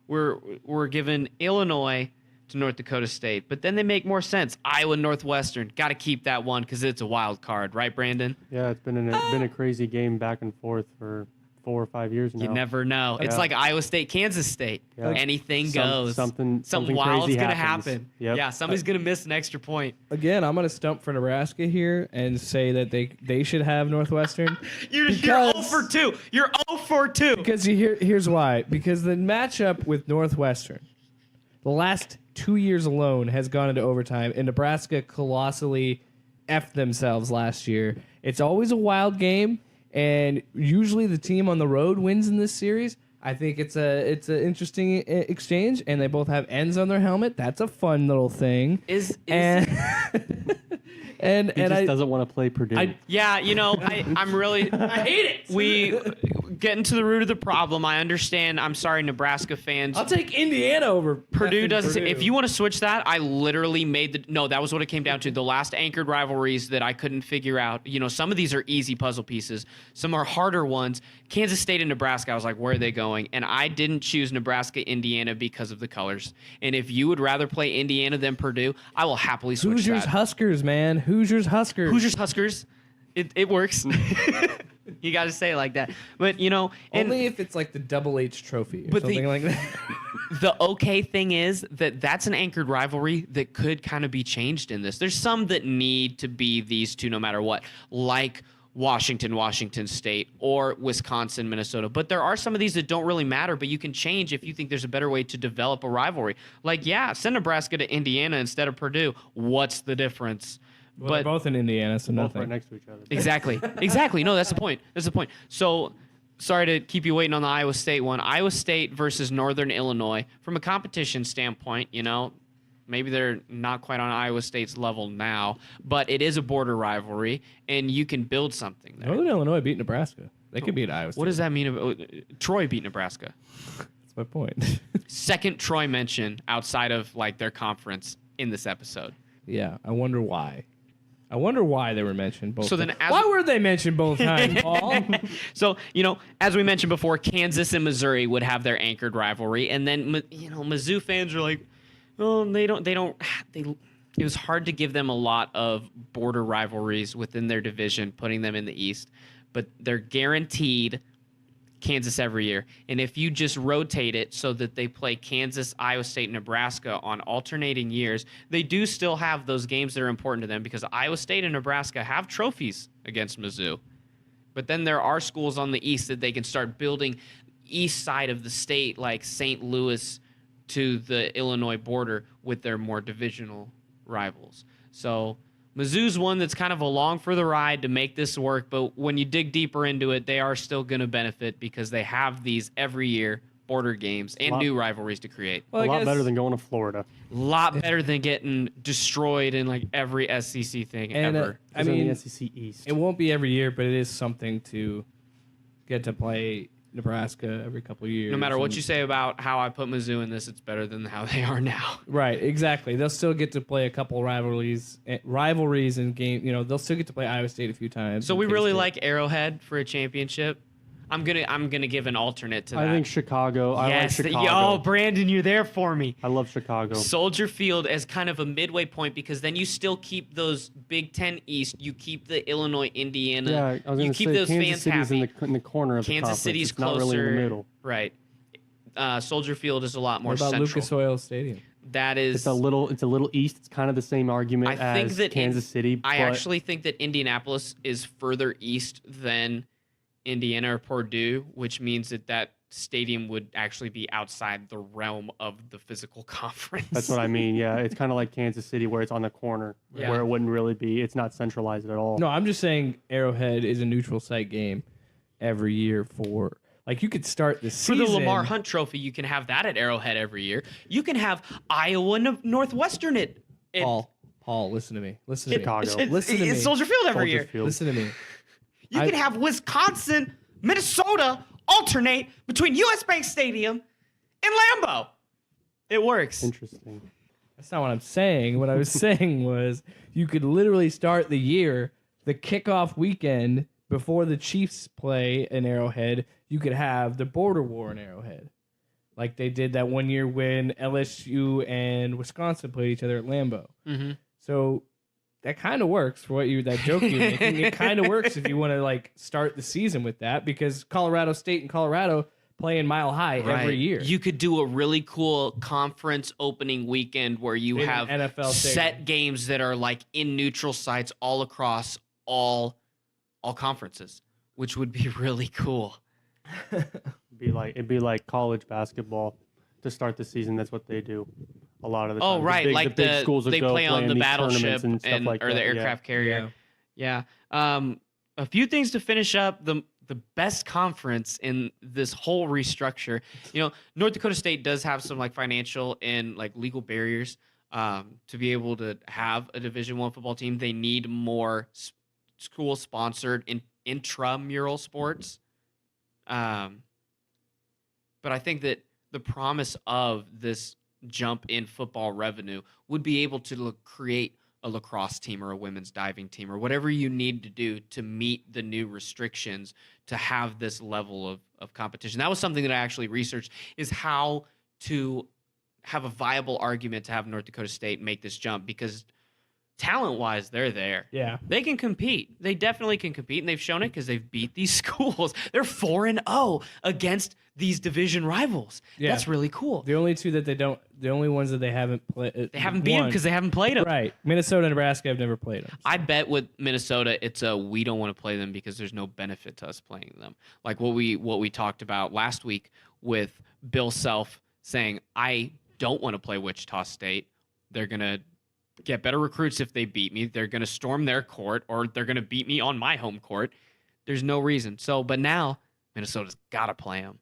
we're given Illinois to North Dakota State, but then they make more sense. Iowa Northwestern, got to keep that one because it's a wild card, right, Brandon? Yeah, it's been a crazy game back and forth for 4 or 5 years now. You never know. It's like Iowa State, Kansas State. Yeah. Anything goes. Something wild's crazy gonna happens. happen. Yep. Yeah, somebody's gonna miss an extra point. Again, I'm going to stump for Nebraska here and say that they should have Northwestern. You're 0 for 2. You're 0 for 2. Because here's why. Because the matchup with Northwestern, the last 2 years alone, has gone into overtime, and Nebraska colossally effed themselves last year. It's always a wild game, and usually the team on the road wins in this series. I think it's an interesting exchange, and they both have ends on their helmet. That's a fun little thing. And He just doesn't want to play Purdue. I'm really I hate it. We getting to the root of the problem. I understand. I'm sorry, Nebraska fans. I'll take Indiana over Purdue doesn't. Purdue. If you want to switch that, I literally that was what it came down to. The last anchored rivalries that I couldn't figure out. Some of these are easy puzzle pieces. Some are harder ones. Kansas State and Nebraska, I was like, where are they going? And I didn't choose Nebraska, Indiana because of the colors. And if you would rather play Indiana than Purdue, I will happily switch Hoosiers that. Huskers, man. Hoosiers Huskers. Hoosiers Huskers. It works. You got to say it like that. But, only if it's like the Double H Trophy or something like that. The okay thing is that's an anchored rivalry that could kind of be changed in this. There's some that need to be these two no matter what, like Washington State, or Wisconsin, Minnesota. But there are some of these that don't really matter, but you can change if you think there's a better way to develop a rivalry. Like, send Nebraska to Indiana instead of Purdue. What's the difference? Well, they're both in Indiana, so both nothing. right next to each other. Exactly. No, that's the point. So sorry to keep you waiting on the Iowa State one. Iowa State versus Northern Illinois. From a competition standpoint, maybe they're not quite on Iowa State's level now, but it is a border rivalry, and you can build something there. Northern Illinois beat Nebraska. They could beat Iowa State. What does that mean? Troy beat Nebraska. That's my point. Second Troy mention outside of their conference in this episode. Yeah, I wonder why. I wonder why they were mentioned both. So then, why were they mentioned both times, Paul? So as we mentioned before, Kansas and Missouri would have their anchored rivalry, and then Mizzou fans are like, well, it was hard to give them a lot of border rivalries within their division, putting them in the East, but they're guaranteed Kansas every year. And if you just rotate it so that they play Kansas, Iowa State, Nebraska on alternating years, they do still have those games that are important to them because Iowa State and Nebraska have trophies against Mizzou. But then there are schools on the East that they can start building east side of the state, like St. Louis to the Illinois border with their more divisional rivals. So Mizzou's one that's kind of along for the ride to make this work, but when you dig deeper into it, they are still going to benefit because they have these every year border games and new rivalries to create. Well, a lot better than going to Florida. A lot better than getting destroyed in every SEC thing ever. I mean, the SEC East. It won't be every year, but it is something to get to play Nebraska every couple of years. No matter what you say about how I put Mizzou in this, it's better than how they are now. Right, exactly. They'll still get to play a couple rivalries and game. They'll still get to play Iowa State a few times. So we really like Arrowhead for a championship. I'm gonna give an alternate to that. I think Chicago. I like Chicago. Yo, Brandon, you're there for me. I love Chicago. Soldier Field as kind of a midway point because then you still keep those Big Ten East. You keep the Illinois, Indiana. Yeah, I was going to say those Kansas fans City's happy. in the corner of Kansas the conference. City's it's closer. not really in the middle. Right. Soldier Field is a lot more What about central. Lucas Oil Stadium? That is. It's a little east. It's kind of the same argument I think as that Kansas City. I actually think that Indianapolis is further east than Indiana or Purdue, which means that stadium would actually be outside the realm of the physical conference. That's what I mean. Yeah, it's kind of like Kansas City, where it's on the corner, Yeah. where it wouldn't really be. It's not centralized at all. No, I'm just saying Arrowhead is a neutral site game every year for. You could start the For season. the Lamar Hunt Trophy, you can have that at Arrowhead every year. You can have Iowa Northwestern at Paul, listen to me. Listen to Chicago. me. Listen to me. It's Soldier Field every Soldier year. Field. Listen to me. You can have Wisconsin, Minnesota alternate between US Bank Stadium and Lambeau. It works. Interesting. That's not what I'm saying. What I was saying was you could literally start the year, the kickoff weekend before the Chiefs play in Arrowhead. You could have the border war in Arrowhead, like they did that one year when LSU and Wisconsin played each other at Lambeau. Mm-hmm. So that kind of works for that joke you're making. It kind of works if you want to start the season with that because Colorado State and Colorado play in Mile High every year. You could do a really cool conference opening weekend where you In have an NFL set stadium. games that are in neutral sites all across all conferences, which would be really cool. It'd be like college basketball to start the season. That's what they do a lot of the time. Oh, right, the big schools would they go play on in the these battleship tournaments and stuff like or that. the Yeah. aircraft carrier. Yeah. A few things to finish up. The best conference in this whole restructure. North Dakota State does have some financial and legal barriers to be able to have a Division I football team. They need more school sponsored intramural sports. But I think that the promise of this jump in football revenue would be able to create a lacrosse team or a women's diving team or whatever you need to do to meet the new restrictions to have this level of competition. That was something that I actually researched, is how to have a viable argument to have North Dakota State make this jump, because talent-wise, they're there. Yeah. They can compete. They definitely can compete, and they've shown it because they've beat these schools. They're 4-0 against these division rivals. Yeah. That's really cool. The only two that the only ones that they haven't played. They haven't beaten because they haven't played them. Right. Minnesota and Nebraska have never played them. I bet with Minnesota, it's we don't want to play them because there's no benefit to us playing them. Like what we talked about last week with Bill Self saying, I don't want to play Wichita State. They're going to get better recruits if they beat me. They're going to storm their court, or they're going to beat me on my home court. There's no reason. But now Minnesota's got to play them.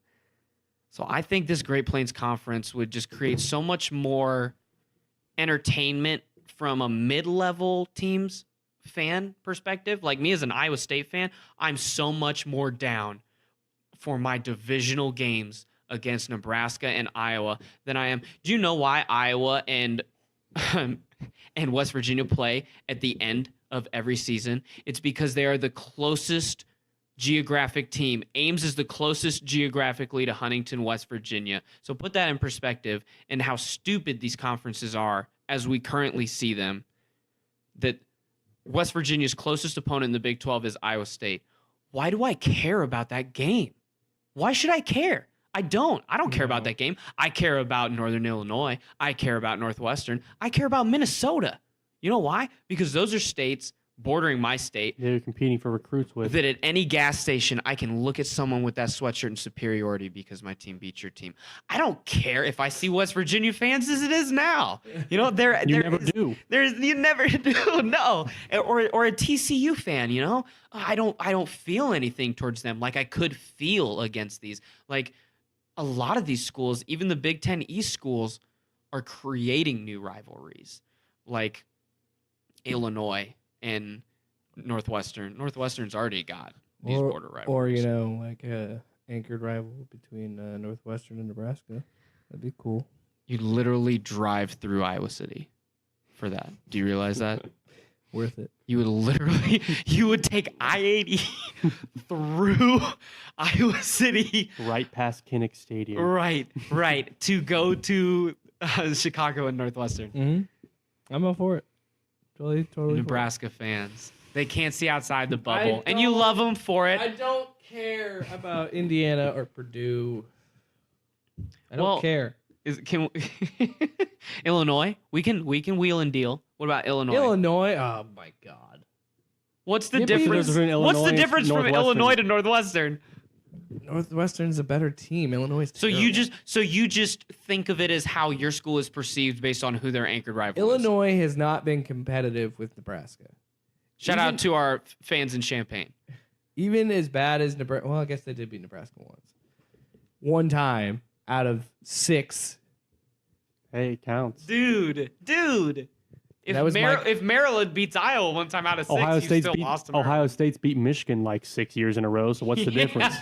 So I think this Great Plains Conference would just create so much more entertainment from a mid-level team's fan perspective. Like me as an Iowa State fan, I'm so much more down for my divisional games against Nebraska and Iowa than I am. Do you know why Iowa and West Virginia play at the end of every season? It's because they are the closest geographic team. Ames is the closest geographically to Huntington, West Virginia. So put that in perspective and how stupid these conferences are as we currently see them. That West Virginia's closest opponent in the Big 12 is Iowa State. Why do I care about that game? Why should I care? I don't care about that game. I care about Northern Illinois. I care about Northwestern. I care about Minnesota. You know why? Because those are states bordering my state. They're competing for recruits with. That at any gas station, I can look at someone with that sweatshirt in superiority because my team beat your team. I don't care if I see West Virginia fans as it is now. You know, You never do. You never do. No, or a TCU fan. You know, I don't feel anything towards them like I could feel against these. Like a lot of these schools, even the Big Ten East schools, are creating new rivalries, like Illinois and Northwestern. Northwestern's already got these border rivalries. Or, you know, like a anchored rival between Northwestern and Nebraska. That'd be cool. You literally drive through Iowa City for that. Do you realize that? Worth it. You would take I-80 through Iowa City. Right past Kinnick Stadium. Right. To go to Chicago and Northwestern. Mm-hmm. I'm all for it. Totally. Nebraska fans. They can't see outside the bubble. And you love them for it. I don't care about Indiana or Purdue. I don't care. Illinois? We can wheel and deal. What about Illinois? Illinois? Oh my God. What's the difference? What's the difference from Illinois to Northwestern? Northwestern's a better team. Illinois is terrible. So you just think of it as how your school is perceived based on who their anchored rival is. Illinois has not been competitive with Nebraska. Shout out to our fans in Champaign. Even as bad as Nebraska. Well, I guess they did beat Nebraska once. One time out of 6. Hey, it counts. Dude. If Maryland beats Iowa one time out of 6, Ohio State's beat Michigan like 6 years in a row. So what's the difference?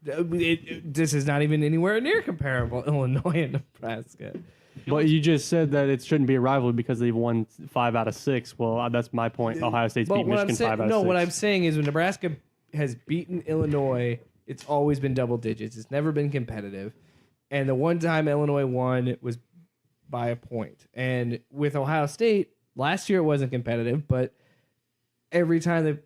This is not even anywhere near comparable. Illinois and Nebraska. But you just said that it shouldn't be a rivalry because they've won 5 out of 6. Well, that's my point. Ohio State's beat Michigan 5 out of 6. No, what I'm saying is when Nebraska has beaten Illinois, it's always been double digits. It's never been competitive. And the one time Illinois won, it was by a point. And with Ohio State, last year it wasn't competitive, but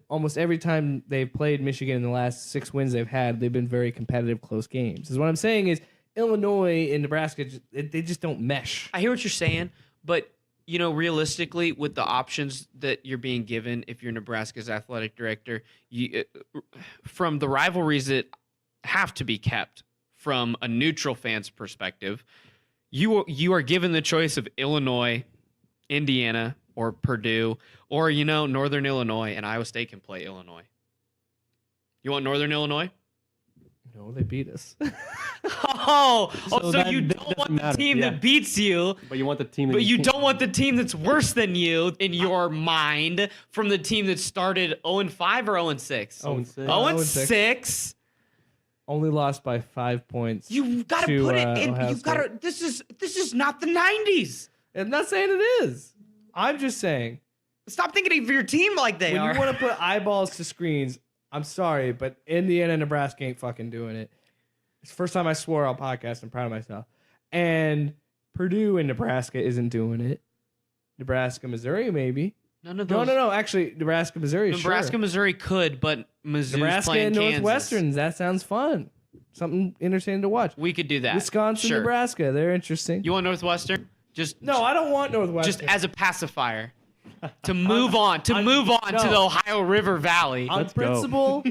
almost every time they've played Michigan in the last 6 wins they've had, they've been very competitive, close games. What I'm saying is Illinois and Nebraska, they just don't mesh. I hear what you're saying, but you know, realistically, with the options that you're being given, if you're Nebraska's athletic director, from the rivalries that have to be kept from a neutral fan's perspective, you are given the choice of Illinois, Indiana, or Purdue, or, you know, Northern Illinois, and Iowa State can play Illinois. You want Northern Illinois? No, they beat us. So you don't want the team that beats you, but you want the team. But you don't want the team that's worse than you in your mind from the team that started 0-5 or 0-6. 0-6. Only lost by 5 points. You got to put it in. You got to. This is not the 90s. I'm not saying it is. I'm just saying. Stop thinking of your team like they are. When you want to put eyeballs to screens, I'm sorry, but Indiana and Nebraska ain't fucking doing it. It's the first time I swore on podcast. I'm proud of myself. And Purdue and Nebraska isn't doing it. Nebraska, Missouri, maybe. None of those. No. Actually, Nebraska, Missouri, Nebraska, sure. Missouri could, but Mizzou's Nebraska playing and Kansas. Northwesterns. That sounds fun. Something entertaining to watch. We could do that. Wisconsin, sure. Nebraska. They're interesting. You want Northwestern? No, I don't want Northwestern. Just as a pacifier. To move on to the Ohio River Valley. On principle,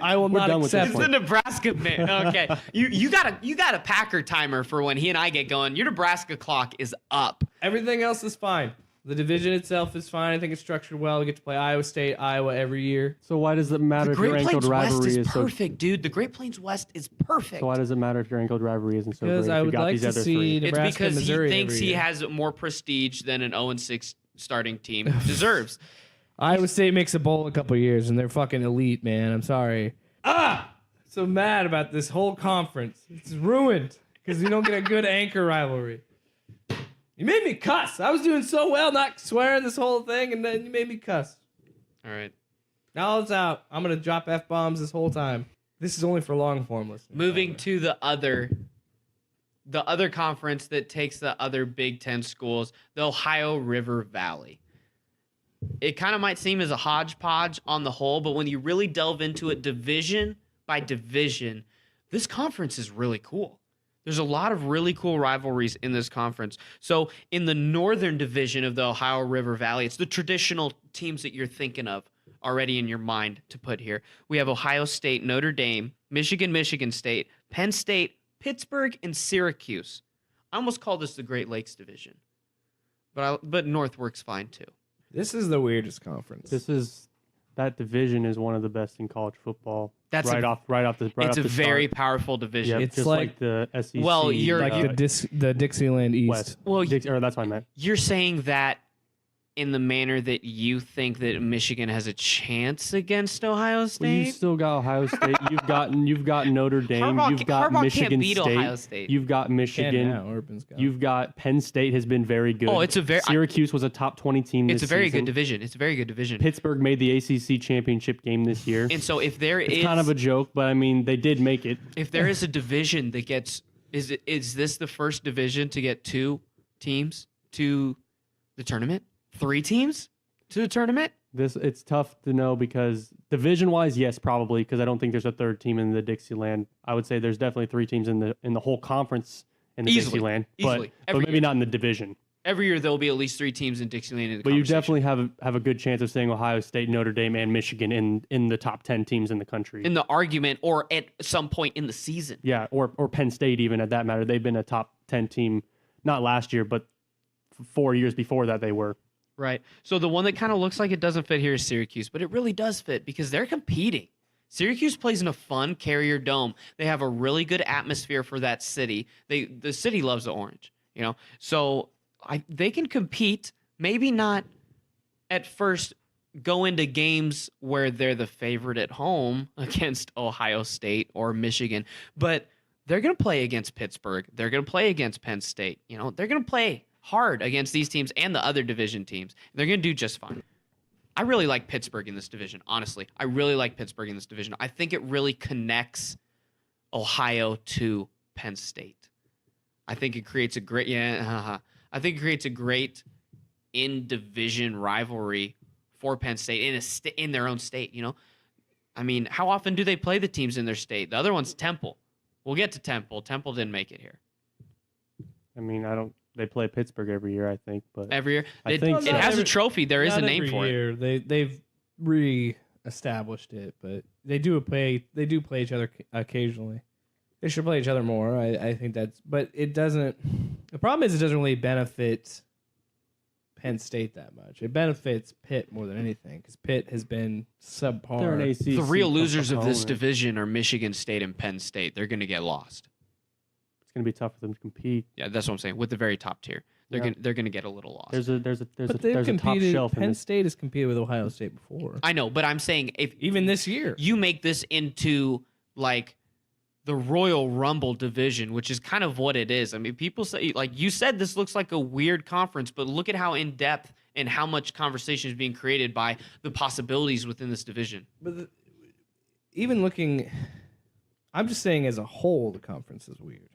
I will not accept It's the Nebraska man. Okay. You got a Packer timer for when he and I get going. Your Nebraska clock is up. Everything else is fine. The division itself is fine. I think it's structured well. We get to play Iowa State, Iowa every year. So why does it matter The if your Great anchored Plains West rivalry is is so? perfect, dude. The Great Plains West is perfect. So why does it matter if your anchored rivalry isn't so Because great? I if you would got like these to other see three? It's Nebraska because and Missouri he thinks every he year. has more prestige than an 0-6 starting team deserves. Iowa State makes a bowl a couple years, and they're fucking elite, man. I'm sorry. So mad about this whole conference. It's ruined because you don't get a good anchor rivalry. You made me cuss. I was doing so well not swearing this whole thing, and then you made me cuss. All right. Now it's out. I'm going to drop F-bombs this whole time. This is only for long-form listeners. Moving to the other conference that takes the other Big Ten schools, the Ohio River Valley. It kind of might seem as a hodgepodge on the whole, but when you really delve into it division by division, this conference is really cool. There's a lot of really cool rivalries in this conference. So in the northern division of the Ohio River Valley, it's the traditional teams that you're thinking of already in your mind to put here. We have Ohio State, Notre Dame, Michigan State, Penn State, Pittsburgh, and Syracuse. I almost call this the Great Lakes division, but North works fine too. This is the weirdest conference. That division is one of the best in college football. That's right off the It's a the very start. powerful division. Yep, It's just like- the SEC. Well, you're- like the Dixieland East. West. Well, Or that's what I meant. You're saying that in the manner that you think that Michigan has a chance against Ohio Well, you State? still got Ohio State. You've got Notre Dame. You've got Harbaugh Michigan can't beat State. Ohio State. You've got Can Michigan. now. Urban's got. You've got Penn State has been very good. Oh, it's a very- Syracuse was a top 20 team. It's this a very season. good division. It's a very good division. Pittsburgh made the ACC championship game this year. And so if there It's is kind of a joke, but I mean they did make it. if there is a division that gets is this the first division to get 2 teams to the tournament? 3 teams to the tournament? It's tough to know because division wise, yes, probably because I don't think there's a third team in the Dixieland. I would say there's definitely 3 teams in the whole conference in the Easily. Dixieland, Easily. but Every maybe year. not in the division. Every year there'll be at least 3 teams in Dixieland in the But you conversation. definitely have a good chance of seeing Ohio State, Notre Dame, and Michigan in the top 10 teams in the country. in the argument or at some point in the season. Yeah, or Penn State even at that matter. They've been a top 10 team, not last year, but 4 years before that they were. Right. So the one that kind of looks like it doesn't fit here is Syracuse, but it really does fit because they're competing. Syracuse plays in a fun Carrier Dome. They have a really good atmosphere for that city. The city loves the orange, you know. So they can compete. Maybe not at first go into games where they're the favorite at home against Ohio State or Michigan, but they're going to play against Pittsburgh. They're going to play against Penn State. You know, they're going to play hard against these teams and the other division teams. They're going to do just fine. I really like Pittsburgh in this division, honestly. I really like Pittsburgh in this division. I think it really connects Ohio to Penn State. I think it creates a great I think it creates a great in-division rivalry for Penn State in their own state, you know? I mean, how often do they play the teams in their state? The other one's Temple. We'll get to Temple. Temple didn't make it here. I mean, they play Pittsburgh every year, I think, but Every year. I It, think it so. has a trophy. There is a Not name every for it. year. They've re-established it, but they do play each other occasionally. They should play each other more. I think but it doesn't. The problem is it doesn't really benefit Penn State that much. It benefits Pitt more than anything because Pitt has been subpar. they're an ACC. The real losers of this opponent. division are Michigan State and Penn State. They're going to get lost. It's going to be tough for them to compete. Yeah, that's what I'm saying. With the very top tier, they're Yeah. going to get a little lost. There's a But they've top competed. shelf in Penn this. State has competed with Ohio State before, I know, but I'm saying if even this year. you make this into like the Royal Rumble division, which is kind of what it is. I mean, people say, like you said, this looks like a weird conference, but look at how in depth and how much conversation is being created by the possibilities within this division. But even looking, I'm just saying as a whole, the conference is weird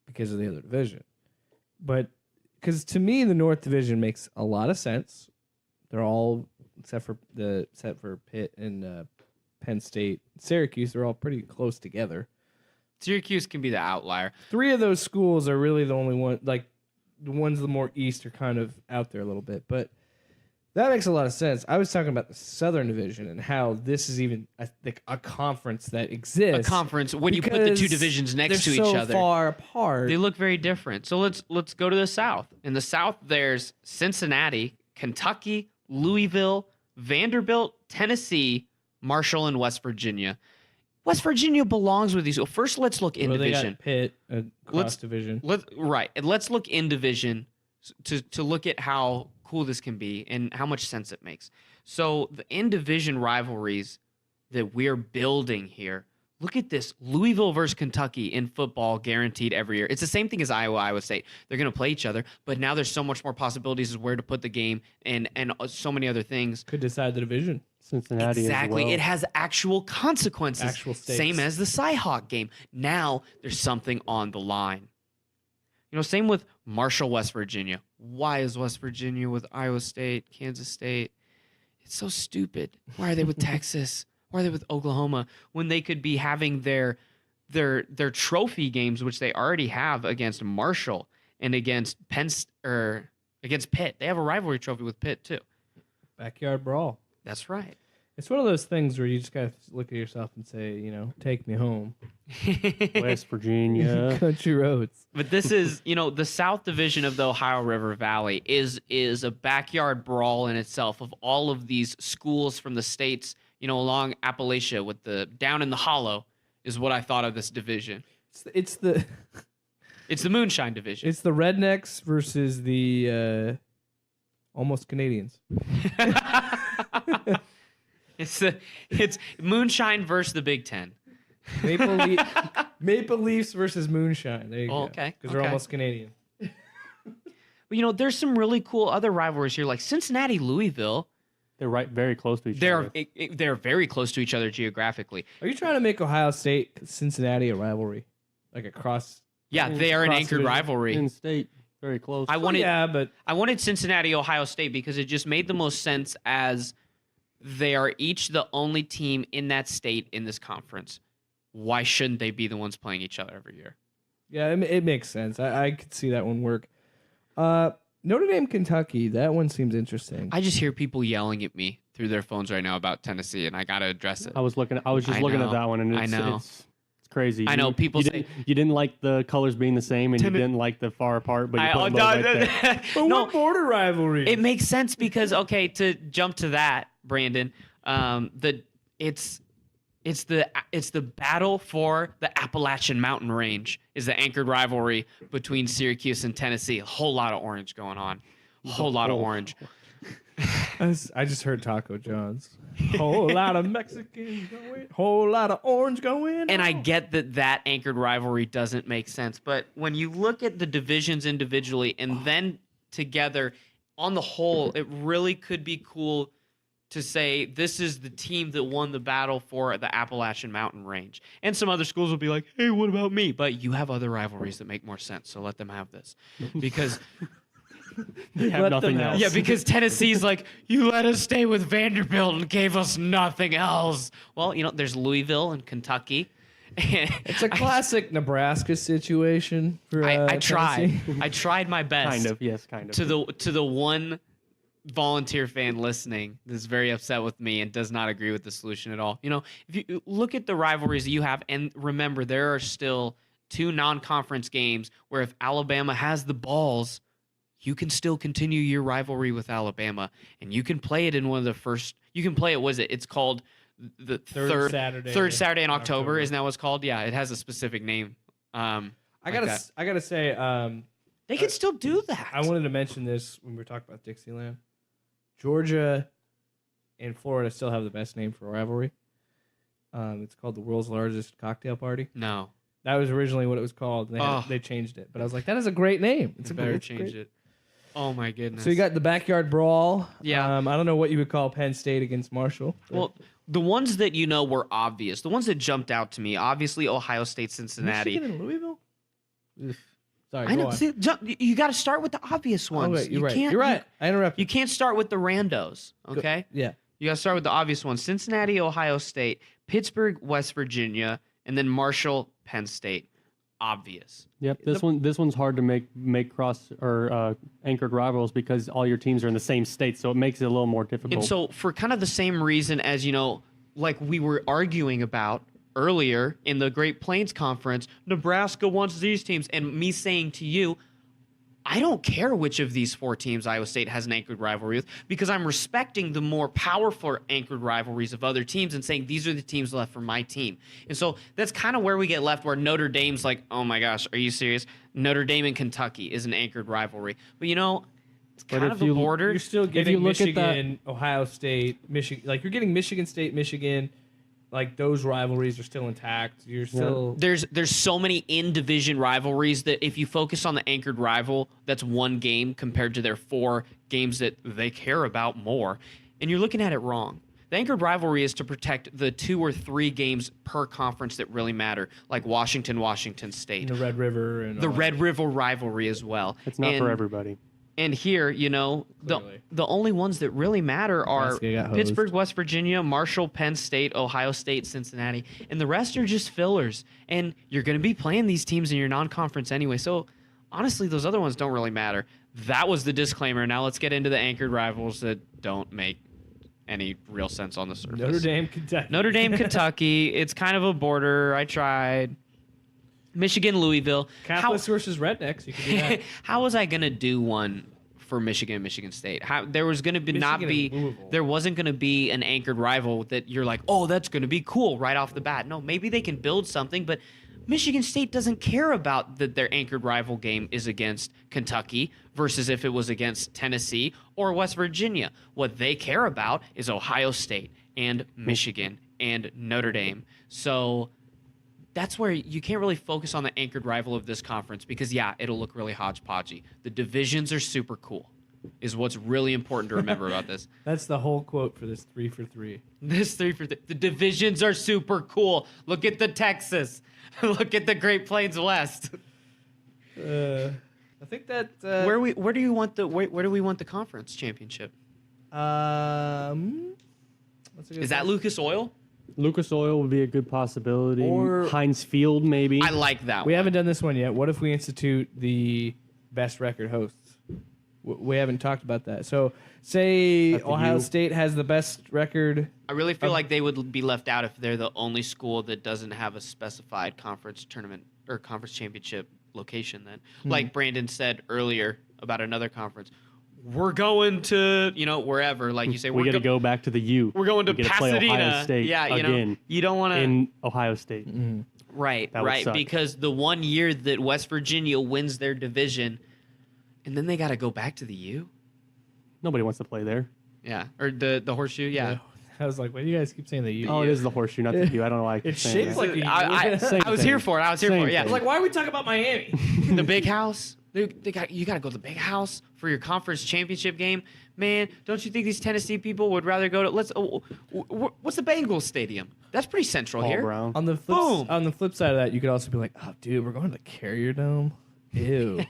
because of the other division. But because to me, the North Division makes a lot of sense. They're all except for Pitt and Penn State, Syracuse. They're all pretty close together. Syracuse can be the outlier. 3 of those schools are really the only one. Like the ones the more east are kind of out there a little bit, but That makes a lot of sense. I was talking about the Southern Division and how this is even a conference that exists. A conference, when you put the two because divisions next to they're each so other, far apart. they look very different. So let's go to the South. In the South, there's Cincinnati, Kentucky, Louisville, Vanderbilt, Tennessee, Marshall, and West Virginia. West Virginia belongs with these. Well, first, let's look in Well, division. They got Pitt, cross division. And let's look in division to look at how cool this can be and how much sense it makes. So the in division rivalries that we're building here. Look at this. Louisville versus Kentucky in football, guaranteed every year. It's the same thing as Iowa State. They're going to play each other, but now there's so much more possibilities of where to put the game and so many other things. Could decide the division. Cincinnati Exactly. as well. It has actual consequences. Actual stakes. Same as the Cy-Hawk game. Now there's something on the line. Same with Marshall, West Virginia. Why is West Virginia with Iowa State, Kansas State? It's so stupid. Why are they with Texas? Why are they with Oklahoma when they could be having their trophy games, which they already have against Marshall and against against Pitt? They have a rivalry trophy with Pitt too. Backyard brawl. That's right. It's one of those things where you just gotta look at yourself and say, take me home. West Virginia. Country roads. But this is, the South Division of the Ohio River Valley is a backyard brawl in itself of all of these schools from the states, along Appalachia with the down in the hollow is what I thought of this division. It's the It's the Moonshine Division. it's the rednecks versus the almost Canadians. It's Moonshine versus the Big Ten. Maple Leafs versus Moonshine. There you go. Okay, Because they're okay. almost Canadian. But there's some really cool other rivalries here, like Cincinnati, Louisville. They're very close to each other. They're very close to each other geographically. Are you trying to make Ohio State Cincinnati a rivalry, like across? Yeah, they are an anchored division. rivalry. In state, very close. I wanted Yeah, but I wanted Cincinnati, Ohio State because it just made the most sense as they are each the only team in that state in this conference. Why shouldn't they be the ones playing each other every year? yeah, it makes sense. I could see that one work. Notre Dame, Kentucky. That one seems interesting. I just hear people yelling at me through their phones right now about Tennessee, and I got to address it. I was just I looking know. at that one, and I know. it's crazy. I know, people you say- you didn't like the colors being the same, and you didn't like the far apart, but you put them both right there. But No, what border rivalry? it makes sense because to jump to that, Brandon, it's the battle for the Appalachian Mountain Range is the anchored rivalry between Syracuse and Tennessee. A whole lot of orange going on. A whole lot of orange. I just heard Taco John's. Whole lot of Mexican going. Whole lot of orange going. And I on. get that anchored rivalry doesn't make sense, but when you look at the divisions individually and then together on the whole, it really could be cool to say this is the team that won the battle for the Appalachian Mountain Range. And some other schools will be like, hey, what about me? But you have other rivalries that make more sense, so let them have this. Because They have Let nothing them have- else. yeah, because Tennessee's like, you let us stay with Vanderbilt and gave us nothing else. Well, there's Louisville and Kentucky. It's a classic Nebraska situation. For, I tried. Tennessee. I tried my best. Kind of, yes, kind of. To the one volunteer fan listening that's very upset with me and does not agree with the solution at all. If you look at the rivalries that you have, and remember, there are still 2 non-conference games where if Alabama has the balls, you can still continue your rivalry with Alabama, and you can play it in one of the first. You can play it. It's called the third Saturday in October. Isn't that what it's called? Yeah, it has a specific name. I gotta say, They can still do that. I wanted to mention this when we were talking about Dixieland. Georgia and Florida still have the best name for a rivalry. It's called the world's largest cocktail party. No, That was originally what it was called. And they changed it, but I was like, that is a great name. It's a better great, change it. Oh my goodness. So you got the backyard brawl. Yeah. I don't know what you would call Penn State against Marshall. Well, the ones that were obvious, the ones that jumped out to me, obviously Ohio State, Cincinnati. Michigan and Louisville. Ugh. Sorry, I go know. on. See, you got to start with the obvious ones. Oh, wait, you're right. Can't, You're right. I interrupted. You can't start with the randos. Okay. Yeah. You got to start with the obvious ones: Cincinnati, Ohio State, Pittsburgh, West Virginia, and then Marshall, Penn State. obvious. Yep. This one's hard to make cross or anchored rivals because all your teams are in the same state, so it makes it a little more difficult. And so for kind of the same reason as, like we were arguing about earlier in the Great Plains Conference, Nebraska wants these teams, and me saying to you, I don't care which of these 4 teams Iowa State has an anchored rivalry with, because I'm respecting the more powerful anchored rivalries of other teams and saying these are the teams left for my team. And so that's kind of where we get left, where Notre Dame's like, oh my gosh, are you serious? Notre Dame and Kentucky is an anchored rivalry. But it's kind of a border. You're still getting Michigan, Ohio State, Michigan. Like, you're getting Michigan State, Michigan. Like, those rivalries are still intact. You're still there's so many in-division rivalries that if you focus on the anchored rival, that's one game compared to their 4 games that they care about more, and you're looking at it wrong. The anchored rivalry is to protect the 2 or 3 games per conference that really matter, like Washington State, the Red River, and the Red River rivalry as well. It's not for everybody. And here, the only ones that really matter are Pittsburgh, West Virginia, Marshall, Penn State, Ohio State, Cincinnati, and the rest are just fillers. And you're going to be playing these teams in your non-conference anyway. So honestly, those other ones don't really matter. That was the disclaimer. Now let's get into the anchored rivals that don't make any real sense on the surface. Notre Dame, Kentucky. It's kind of a border. I tried. Michigan, Louisville. Catholics versus rednecks. You can do that. How was I gonna do one for Michigan, Michigan State? There wasn't gonna be an anchored rival that you're like, oh, that's gonna be cool right off the bat. No, maybe they can build something, but Michigan State doesn't care about that their anchored rival game is against Kentucky versus if it was against Tennessee or West Virginia. What they care about is Ohio State and Michigan and Notre Dame. So that's where you can't really focus on the anchored rival of this conference because, it'll look really hodgepodgey. The divisions are super cool is what's really important to remember about this. That's the whole quote for this 3 for 3. This 3 for 3. The divisions are super cool. Look at the Texas. Look at the Great Plains West. I think that where do we want the conference championship? Is that Lucas Oil? Lucas Oil would be a good possibility. Or Heinz Field, maybe. I like that We one. haven't done this one yet. What if we institute the best record hosts? We haven't talked about that. So, say Ohio State has the best record. I really feel like they would be left out if they're the only school that doesn't have a specified conference tournament or conference championship location then. Like Brandon said earlier about another conference. We're going to, wherever. Like you say, we got to go back to the U. We're going to Pasadena. Play Ohio State again. You don't want to in Ohio State. Mm-hmm. Right, because the one year that West Virginia wins their division, and then they got to go back to the U. Nobody wants to play there. Yeah, or the horseshoe. Yeah. I was like, why do you guys keep saying the U? Oh, it is the horseshoe, not the U. I don't know why I keep It's saying shaped that. like a U. I was here for it. Yeah. I was like, why are we talking about Miami? The big house. You got to go to the big house for your conference championship game, man. Don't you think these Tennessee people would rather go to what's the Bengals stadium? That's pretty central Paul here. Brown. On the flip side of that, you could also be like, oh, dude, we're going to the Carrier Dome. Ew.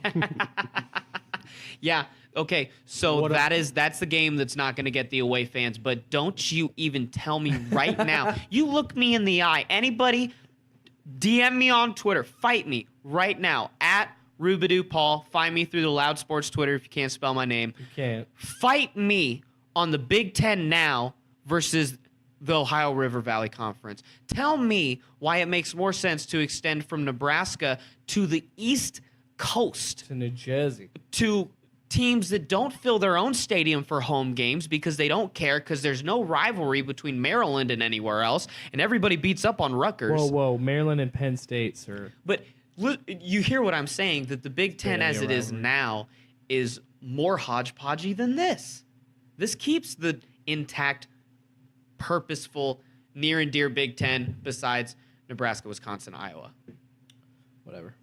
Yeah. Okay. So that's the game that's not going to get the away fans. But don't you even tell me right now. You look me in the eye. Anybody, DM me on Twitter. Fight me right now at Rubidoo Paul. Find me through the Loud Sports Twitter if you can't spell my name. You can't. Fight me on the Big Ten now versus the Ohio River Valley Conference. Tell me why it makes more sense to extend from Nebraska to the East Coast To New Jersey. to teams that don't fill their own stadium for home games because they don't care because there's no rivalry between Maryland and anywhere else, and everybody beats up on Rutgers. Whoa. Maryland and Penn State, sir. But you hear what I'm saying, that the Big Ten as it is now is more hodgepodgey than this. This keeps the intact, purposeful, near and dear Big Ten besides Nebraska, Wisconsin, Iowa. Whatever.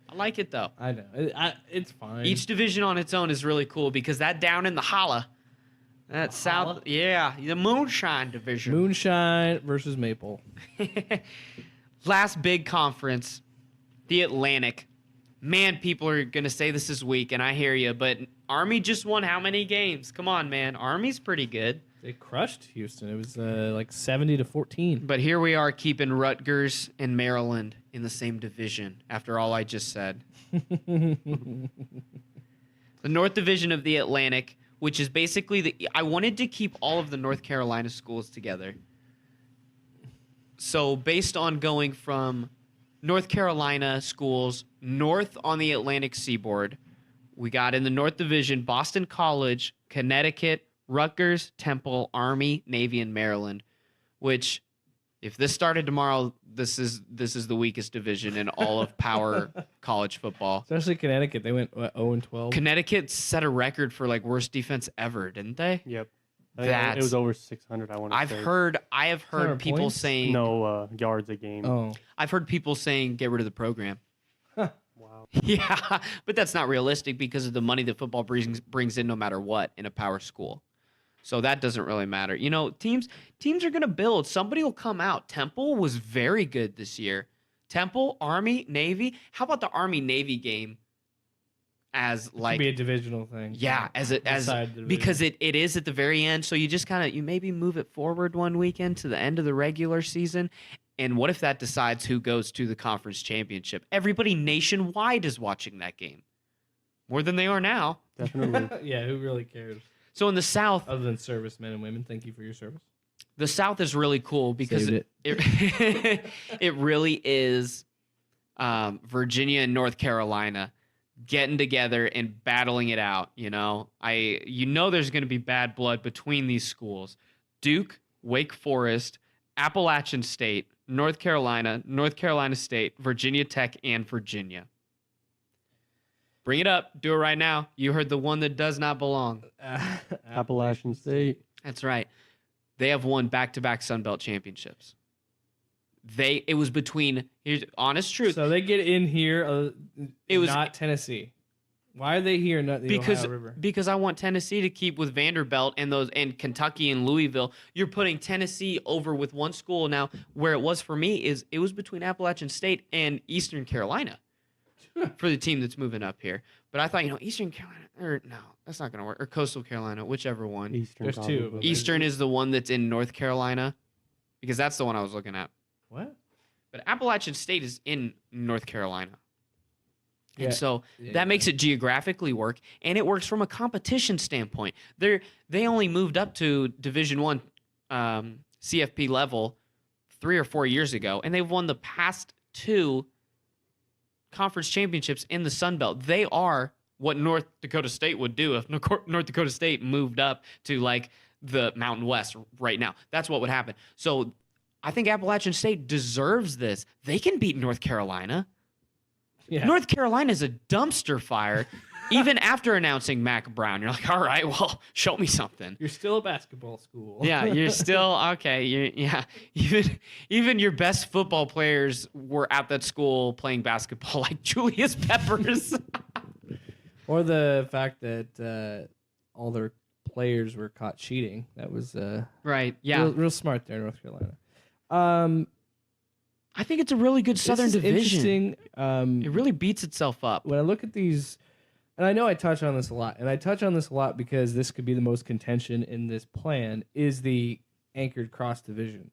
I like it, though. I know. It's fine. Each division on its own is really cool because that down in the holla, that south, the Moonshine division. Moonshine versus Maple. Last big conference, the Atlantic. Man, people are going to say this is weak, and I hear you, but Army just won how many games? Come on, man. Army's pretty good. They crushed Houston. It was like 70-14. But here we are keeping Rutgers and Maryland in the same division after all I just said. The North Division of the Atlantic, which is basically I wanted to keep all of the North Carolina schools together. So based on going from North Carolina schools north on the Atlantic seaboard, we got in the North Division Boston College, Connecticut, Rutgers, Temple, Army, Navy, and Maryland, which if this started tomorrow, this is the weakest division in all of power college football. Especially Connecticut. They went 0-12. Connecticut set a record for like worst defense ever, didn't they? Yep. It was over 600, I want to say. I have heard people points? saying No yards a game. Oh. I've heard people saying get rid of the program. Wow. Yeah, but that's not realistic because of the money that football brings in no matter what in a power school. So that doesn't really matter. You know, teams are going to build. Somebody will come out. Temple was very good this year. Temple, Army, Navy. How about the Army-Navy game as like be a divisional thing. Yeah, as Inside the because it is at the very end. So you just you maybe move it forward one weekend to the end of the regular season. And what if that decides who goes to the conference championship? Everybody nationwide is watching that game. More than they are now. Definitely. Yeah, who really cares? So in the South, Other than servicemen and women, thank you for your service. the South is really cool because Saved it really is Virginia and North Carolina getting together and battling it out. You know there's going to be bad blood between these schools: Duke, Wake Forest, Appalachian State, North Carolina State, Virginia Tech, and Virginia. Bring it up. Do it right now. You heard the one that does not belong. Appalachian State. That's right. They have won back-to-back Sun Belt championships. It was between, here's honest truth. So they get in here, It was- not Tennessee. Why are they here? Not the Ohio River. Because I want Tennessee to keep with Vanderbilt and Kentucky and Louisville. You're putting Tennessee over with one school now. Where it was for me is it was between Appalachian State and Eastern Carolina for the team that's moving up here. But I thought, Eastern Carolina, or no, that's not going to work. Or Coastal Carolina, whichever one. Eastern. There's two of them. probably. Eastern is the one that's in North Carolina because that's the one I was looking at. What? But Appalachian State is in North Carolina. Yeah. And so that makes it geographically work, and it works from a competition standpoint. They only moved up to Division I CFP level 3 or 4 years ago, and they've won the past 2 conference championships in the Sun Belt. They are what North Dakota State would do if North Dakota State moved up to like the Mountain West right now. That's what would happen. So I think Appalachian State deserves this. They can beat North Carolina. Yeah. North Carolina is a dumpster fire. Even after announcing Mac Brown, you're like, all right, well, show me something. You're still a basketball school. Yeah, you're still okay. Even your best football players were at that school playing basketball, like Julius Peppers. Or the fact that all their players were caught cheating. That was Right. Yeah. real smart there, North Carolina. I think it's a really good Southern this is Division. Interesting. It really beats itself up. When I look at these, and I know I touch on this a lot, and I touch on this a lot because this could be the most contention in this plan, is the anchored cross divisions.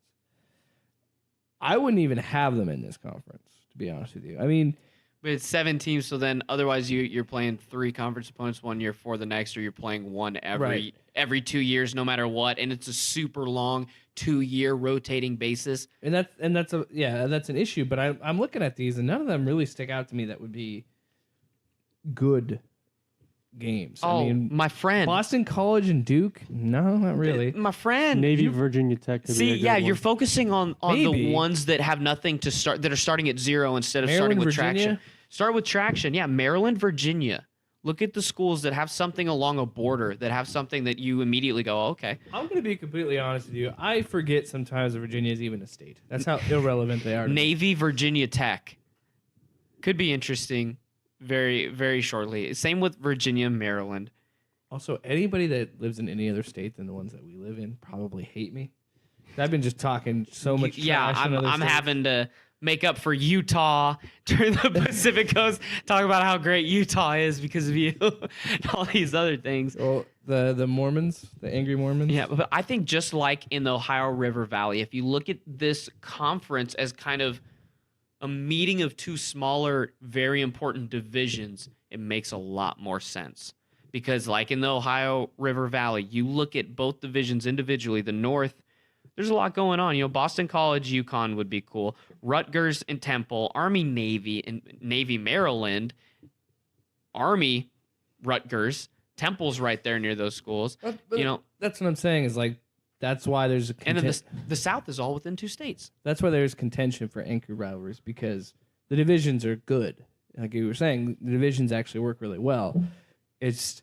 I wouldn't even have them in this conference, to be honest with you. I mean, But it's 7 teams, so then otherwise you're playing 3 conference opponents 1 year for the next, or you're playing one every 2 years, no matter what, and it's a super long 2-year rotating basis. and that's an issue. But I'm looking at these, and none of them really stick out to me that would be good games. Oh, I mean, my friend. Boston College and Duke, no, not really. My friend. Navy, Virginia Tech. Could be a See, good yeah, one. you're focusing on Maybe. the ones that have nothing to start, that are starting at 0 instead of starting Maryland, with Virginia? traction. Start with traction. Yeah, Maryland, Virginia. Look at the schools that have something along a border, that have something that you immediately go, oh, okay. I'm going to be completely honest with you. I forget sometimes that Virginia is even a state. That's how irrelevant they are. to me. Navy, Virginia Tech. Could be interesting very, very shortly. Same with Virginia, Maryland. Also, anybody that lives in any other state than the ones that we live in probably hate me. I've been just talking so much. Yeah, trash on I'm other states. having to make up for Utah during the Pacific Coast, talk about how great Utah is because of you, and all these other things. Well, the Mormons, the angry Mormons. Yeah, but I think just like in the Ohio River Valley, if you look at this conference as kind of a meeting of two smaller, very important divisions, it makes a lot more sense. Because like in the Ohio River Valley, you look at both divisions individually. The North, there's a lot going on. You know, Boston College, UConn would be cool. Rutgers and Temple, Army, Navy, and Navy, Maryland, Army, Rutgers, Temple's right there near those schools. But you know, that's what I'm saying is like that's why there's a and then the South is all within 2 states. that's why there's contention for anchor rivalries because the divisions are good. Like you were saying, the divisions actually work really well. It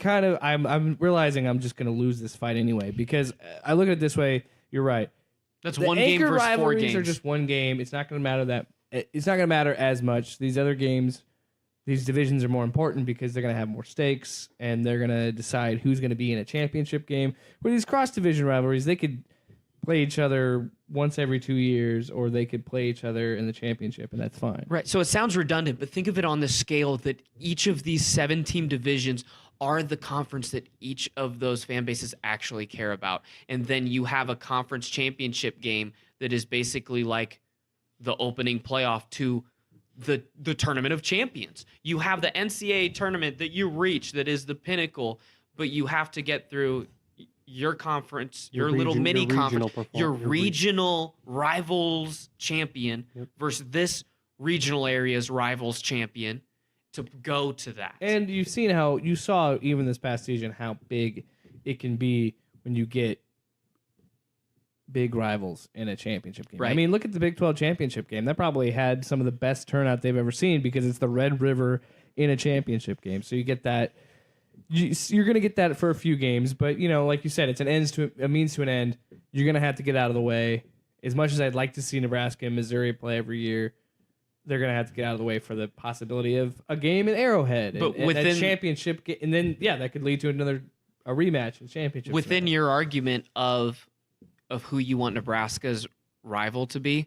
kind of I'm realizing I'm just going to lose this fight anyway because I look at it this way. You're right. That's The one game anchor versus 4 rivalries games. are just one game. It's not going to matter that it's not going to matter as much. These other games, these divisions are more important because they're going to have more stakes and they're going to decide who's going to be in a championship game. Where these cross division rivalries, they could play each other once every 2 years, or they could play each other in the championship, and that's fine. Right. So it sounds redundant, but think of it on the scale that each of these 7-team divisions are the conference that each of those fan bases actually care about. And then you have a conference championship game that is basically like the opening playoff to the tournament of champions. You have the NCAA tournament that you reach that is the pinnacle, but you have to get through your conference, your little mini conference, your regional rivals champion versus this regional area's rivals champion to go to that. And you saw even this past season how big it can be when you get big rivals in a championship game. Right. I mean, look at the Big 12 championship game. That probably had some of the best turnout they've ever seen because it's the Red River in a championship game. So you get that. You're going to get that for a few games, but you know, like you said, it's a means to an end. You're going to have to get out of the way. As much as I'd like to see Nebraska and Missouri play every year, they're going to have to get out of the way for the possibility of a game in Arrowhead, But and within a championship, and then that could lead to a rematch in championship. Within your argument of who you want Nebraska's rival to be,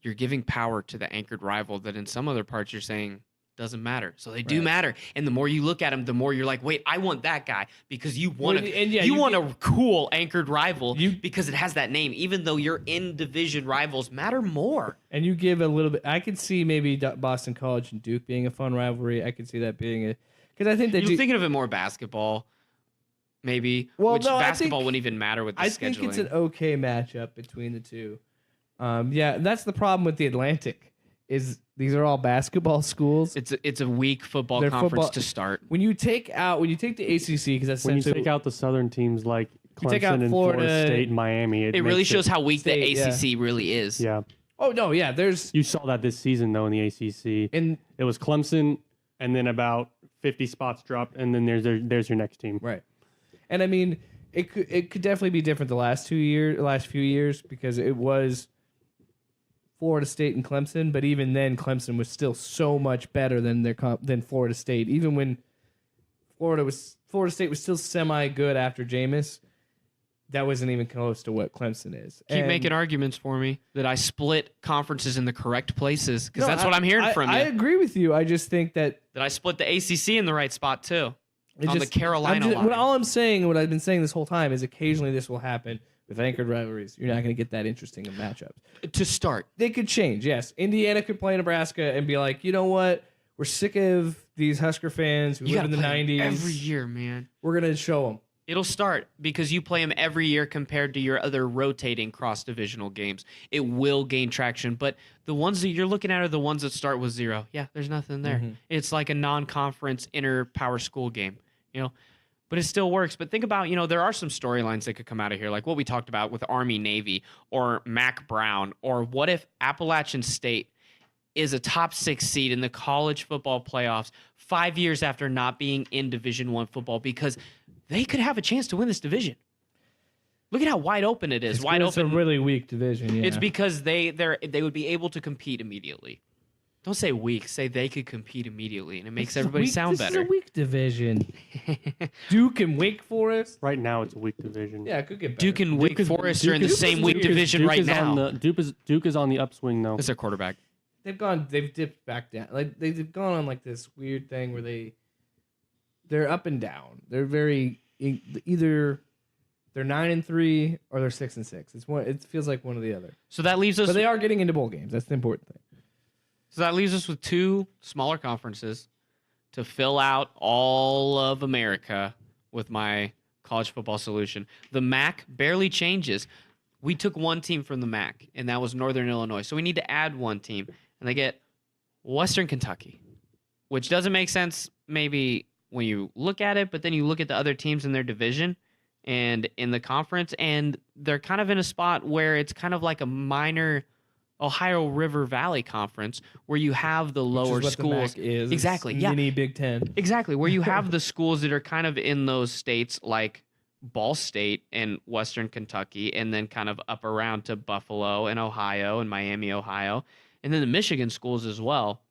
you're giving power to the anchored rival that in some other parts you're saying doesn't matter. So they do matter. And the more you look at them, the more you're like, wait, I want that guy because you want a cool anchored rival because it has that name, even though your in division rivals matter more. And you give a little bit. I could see maybe Boston College and Duke being a fun rivalry. I could see that being because I think that you're thinking of it more basketball, maybe. Well, which no, basketball wouldn't even matter with the scheduling. I think it's an okay matchup between the two. And that's the problem with the Atlantic. These are all basketball schools. It's a weak football conference to start. When you take the ACC, because that's when you take out the Southern teams like Clemson and Florida State and Miami, it really shows how weak the ACC really is. Yeah. Oh no, yeah. You saw that this season though in the ACC, and it was Clemson, and then about 50 spots dropped, and then there's your next team. Right. And I mean, it could definitely be different the last few years because it was Florida State and Clemson, but even then, Clemson was still so much better than Florida State. Even when Florida State was still semi good after Jameis, that wasn't even close to what Clemson is. Keep making arguments for me that I split conferences in the correct places because that's what I'm hearing from you. I agree with you. I just think that I split the ACC in the right spot too. On the Carolina line. All I'm saying, what I've been saying this whole time, is occasionally this will happen. With anchored rivalries, you're not going to get that interesting of matchups. To start. They could change, yes. Indiana could play Nebraska and be like, you know what? We're sick of these Husker fans who live in the 90s. Every year, man. We're going to show them. It'll start because you play them every year compared to your other rotating cross-divisional games. It will gain traction, but the ones that you're looking at are the ones that start with 0. Yeah, there's nothing there. Mm-hmm. It's like a non-conference inter-power school game, you know? But it still works. But think about, there are some storylines that could come out of here, like what we talked about with Army Navy or Mac Brown, or what if Appalachian State is a top 6 seed in the college football playoffs 5 years after not being in Division I football because they could have a chance to win this division. Look at how wide open it is. It's a really weak division. Yeah. It's because they would be able to compete immediately. Don't say weak. Say they could compete immediately, and it makes This is a everybody weak- sound this better. is a weak division. Duke and Wake Forest. Right now, it's a weak division. Yeah, it could get better. Duke and Wake Forest are in the same weak division right now. Duke is on the upswing though. That's their quarterback. They've dipped back down. Like they've gone on like this weird thing where they're up and down. They're either they're 9-3 or they're 6-6. It's one. It feels like one or the other. So that leaves us. But they are getting into bowl games. That's the important thing. So that leaves us with 2 smaller conferences to fill out all of America with my college football solution. The MAC barely changes. We took one team from the MAC, and that was Northern Illinois. So we need to add one team, and they get Western Kentucky, which doesn't make sense maybe when you look at it, but then you look at the other teams in their division and in the conference, and they're kind of in a spot where it's kind of like a minor Ohio River Valley Conference where you have the lower Which is what schools. the MAC is. Exactly, It's yeah. Mini Big Ten. Exactly, where you have the schools that are kind of in those states like Ball State and Western Kentucky, and then kind of up around to Buffalo and Ohio and Miami, Ohio, and then the Michigan schools as well.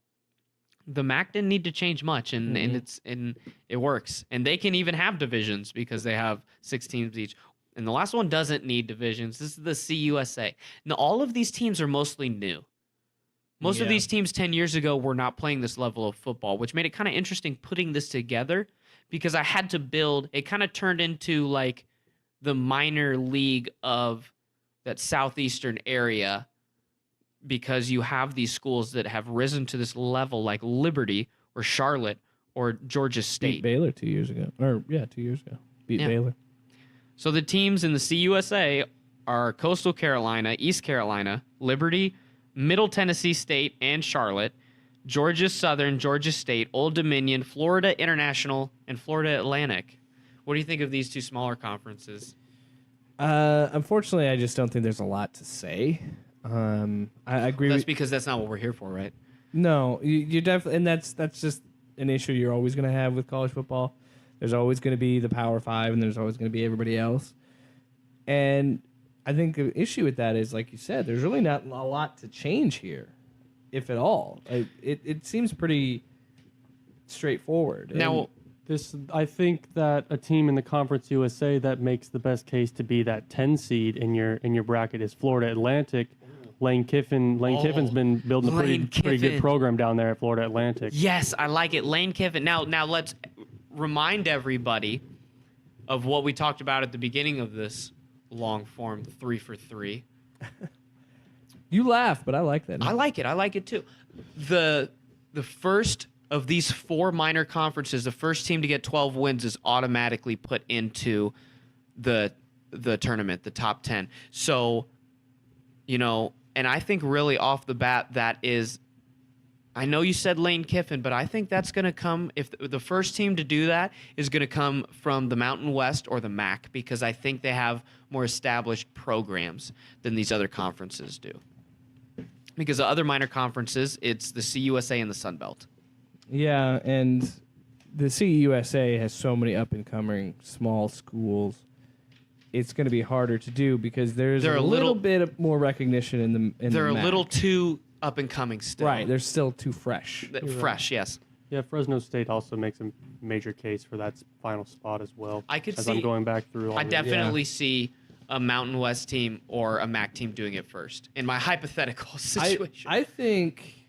The MAC didn't need to change much, and it works. And they can even have divisions because they have 6 teams each. And the last one doesn't need divisions. This is the CUSA. Now, all of these teams are mostly new. Most of these teams 10 years ago were not playing this level of football, which made it kind of interesting putting this together because I had to build. It kind of turned into like the minor league of that southeastern area because you have these schools that have risen to this level like Liberty or Charlotte or Georgia Beat State. Baylor 2 years ago. 2 years ago. Beat Yeah. Baylor. So the teams in the CUSA are Coastal Carolina, East Carolina, Liberty, Middle Tennessee State, and Charlotte, Georgia Southern, Georgia State, Old Dominion, Florida International, and Florida Atlantic. What do you think of these 2 smaller conferences? Unfortunately, I just don't think there's a lot to say. I agree. That's because that's not what we're here for, right? No, you definitely, and that's just an issue you're always going to have with college football. There's always going to be the Power 5, and there's always going to be everybody else. And I think the issue with that is, like you said, there's really not a lot to change here, if at all. It seems pretty straightforward. Now, I think that a team in the Conference USA that makes the best case to be that 10 seed in your bracket is Florida Atlantic. Lane Kiffin's been building a pretty good program down there at Florida Atlantic. yes, I like it. Lane Kiffin. Now let's remind everybody of what we talked about at the beginning of this long form 3 for 3. you laugh, but I like that. I like it. I like it too. The first of these 4 minor conferences, the first team to get 12 wins is automatically put into the tournament, the top 10. So, and I think really off the bat that is, I know you said Lane Kiffin, but I think that's going to come, if the first team to do that is going to come from the Mountain West or the MAC, because I think they have more established programs than these other conferences do. Because the other minor conferences, it's the CUSA and the Sun Belt. Yeah, and the CUSA has so many up-and-coming small schools. It's going to be harder to do because there's a little bit of more recognition in the They're the a MAC. little too up and coming still. Right, they're still too fresh. Fresh, yes. Yeah, Fresno State also makes a major case for that final spot as well. I could as see. I'm going back through all I the- definitely see a Mountain West team or a MAC team doing it first in my hypothetical situation. I think,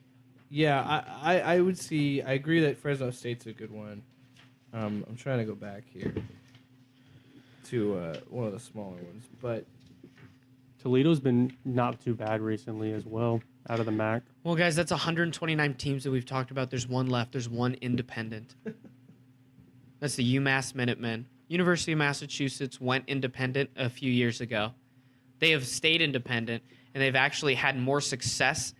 yeah, I would see. I agree that Fresno State's a good one. I'm trying to go back here to one of the smaller ones, but Toledo's been not too bad recently as well, out of the MAC. Well, guys, that's 129 teams that we've talked about. There's one left. There's one independent. That's the UMass Minutemen. University of Massachusetts went independent a few years ago. They have stayed independent, and they've actually had more success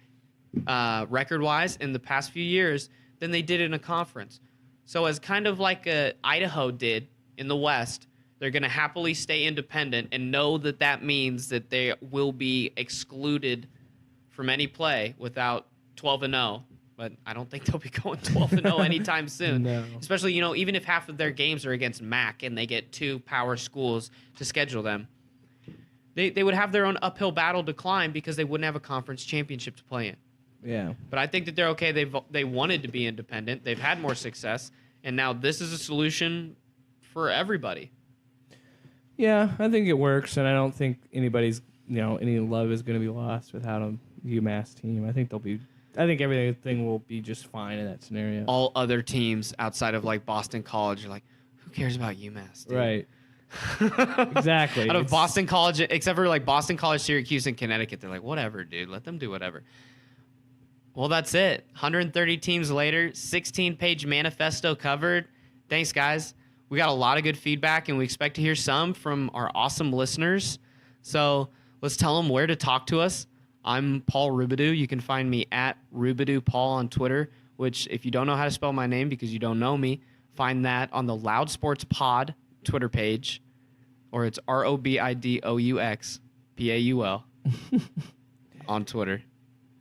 record-wise in the past few years than they did in a conference. So as kind of like Idaho did in the West, they're going to happily stay independent and know that that means that they will be excluded from any play without 12-0. But I don't think they'll be going 12-0 anytime soon. No. Especially, even if half of their games are against MAC and they get 2 power schools to schedule them. They would have their own uphill battle to climb because they wouldn't have a conference championship to play in. Yeah. But I think that they're okay. They wanted to be independent. They've had more success, and now this is a solution for everybody. Yeah, I think it works, and I don't think anybody's, any love is going to be lost without a UMass team. I think everything will be just fine in that scenario. All other teams outside of like Boston College are like, who cares about UMass? Dude? Right. Exactly. Out of Boston College, except for like Boston College, Syracuse, and Connecticut, they're like, whatever, dude. Let them do whatever. Well, that's it. 130 teams later, 16-page manifesto covered. Thanks, guys. We got a lot of good feedback, and we expect to hear some from our awesome listeners. So let's tell them where to talk to us. I'm Paul Rubidoux. You can find me at Rubidoux Paul on Twitter, which if you don't know how to spell my name because you don't know me, find that on the Loud Sports Pod Twitter page, or it's ROBIDOUXPAUL on Twitter.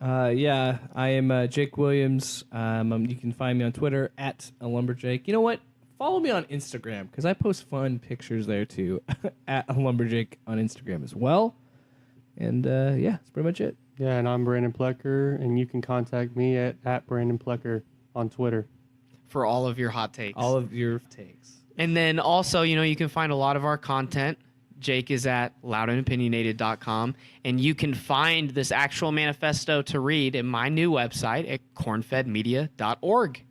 Yeah, I am Jake Williams. You can find me on Twitter at a lumberjake. You know what? Follow me on Instagram because I post fun pictures there too. At a lumberjake on Instagram as well. And yeah, that's pretty much it. Yeah, and I'm Brandon Plecker, and you can contact me at Brandon Plecker on Twitter. For all of your hot takes. All of your takes. And then also, you can find a lot of our content. Jake is at loudandopinionated.com. And you can find this actual manifesto to read at my new website at cornfedmedia.org.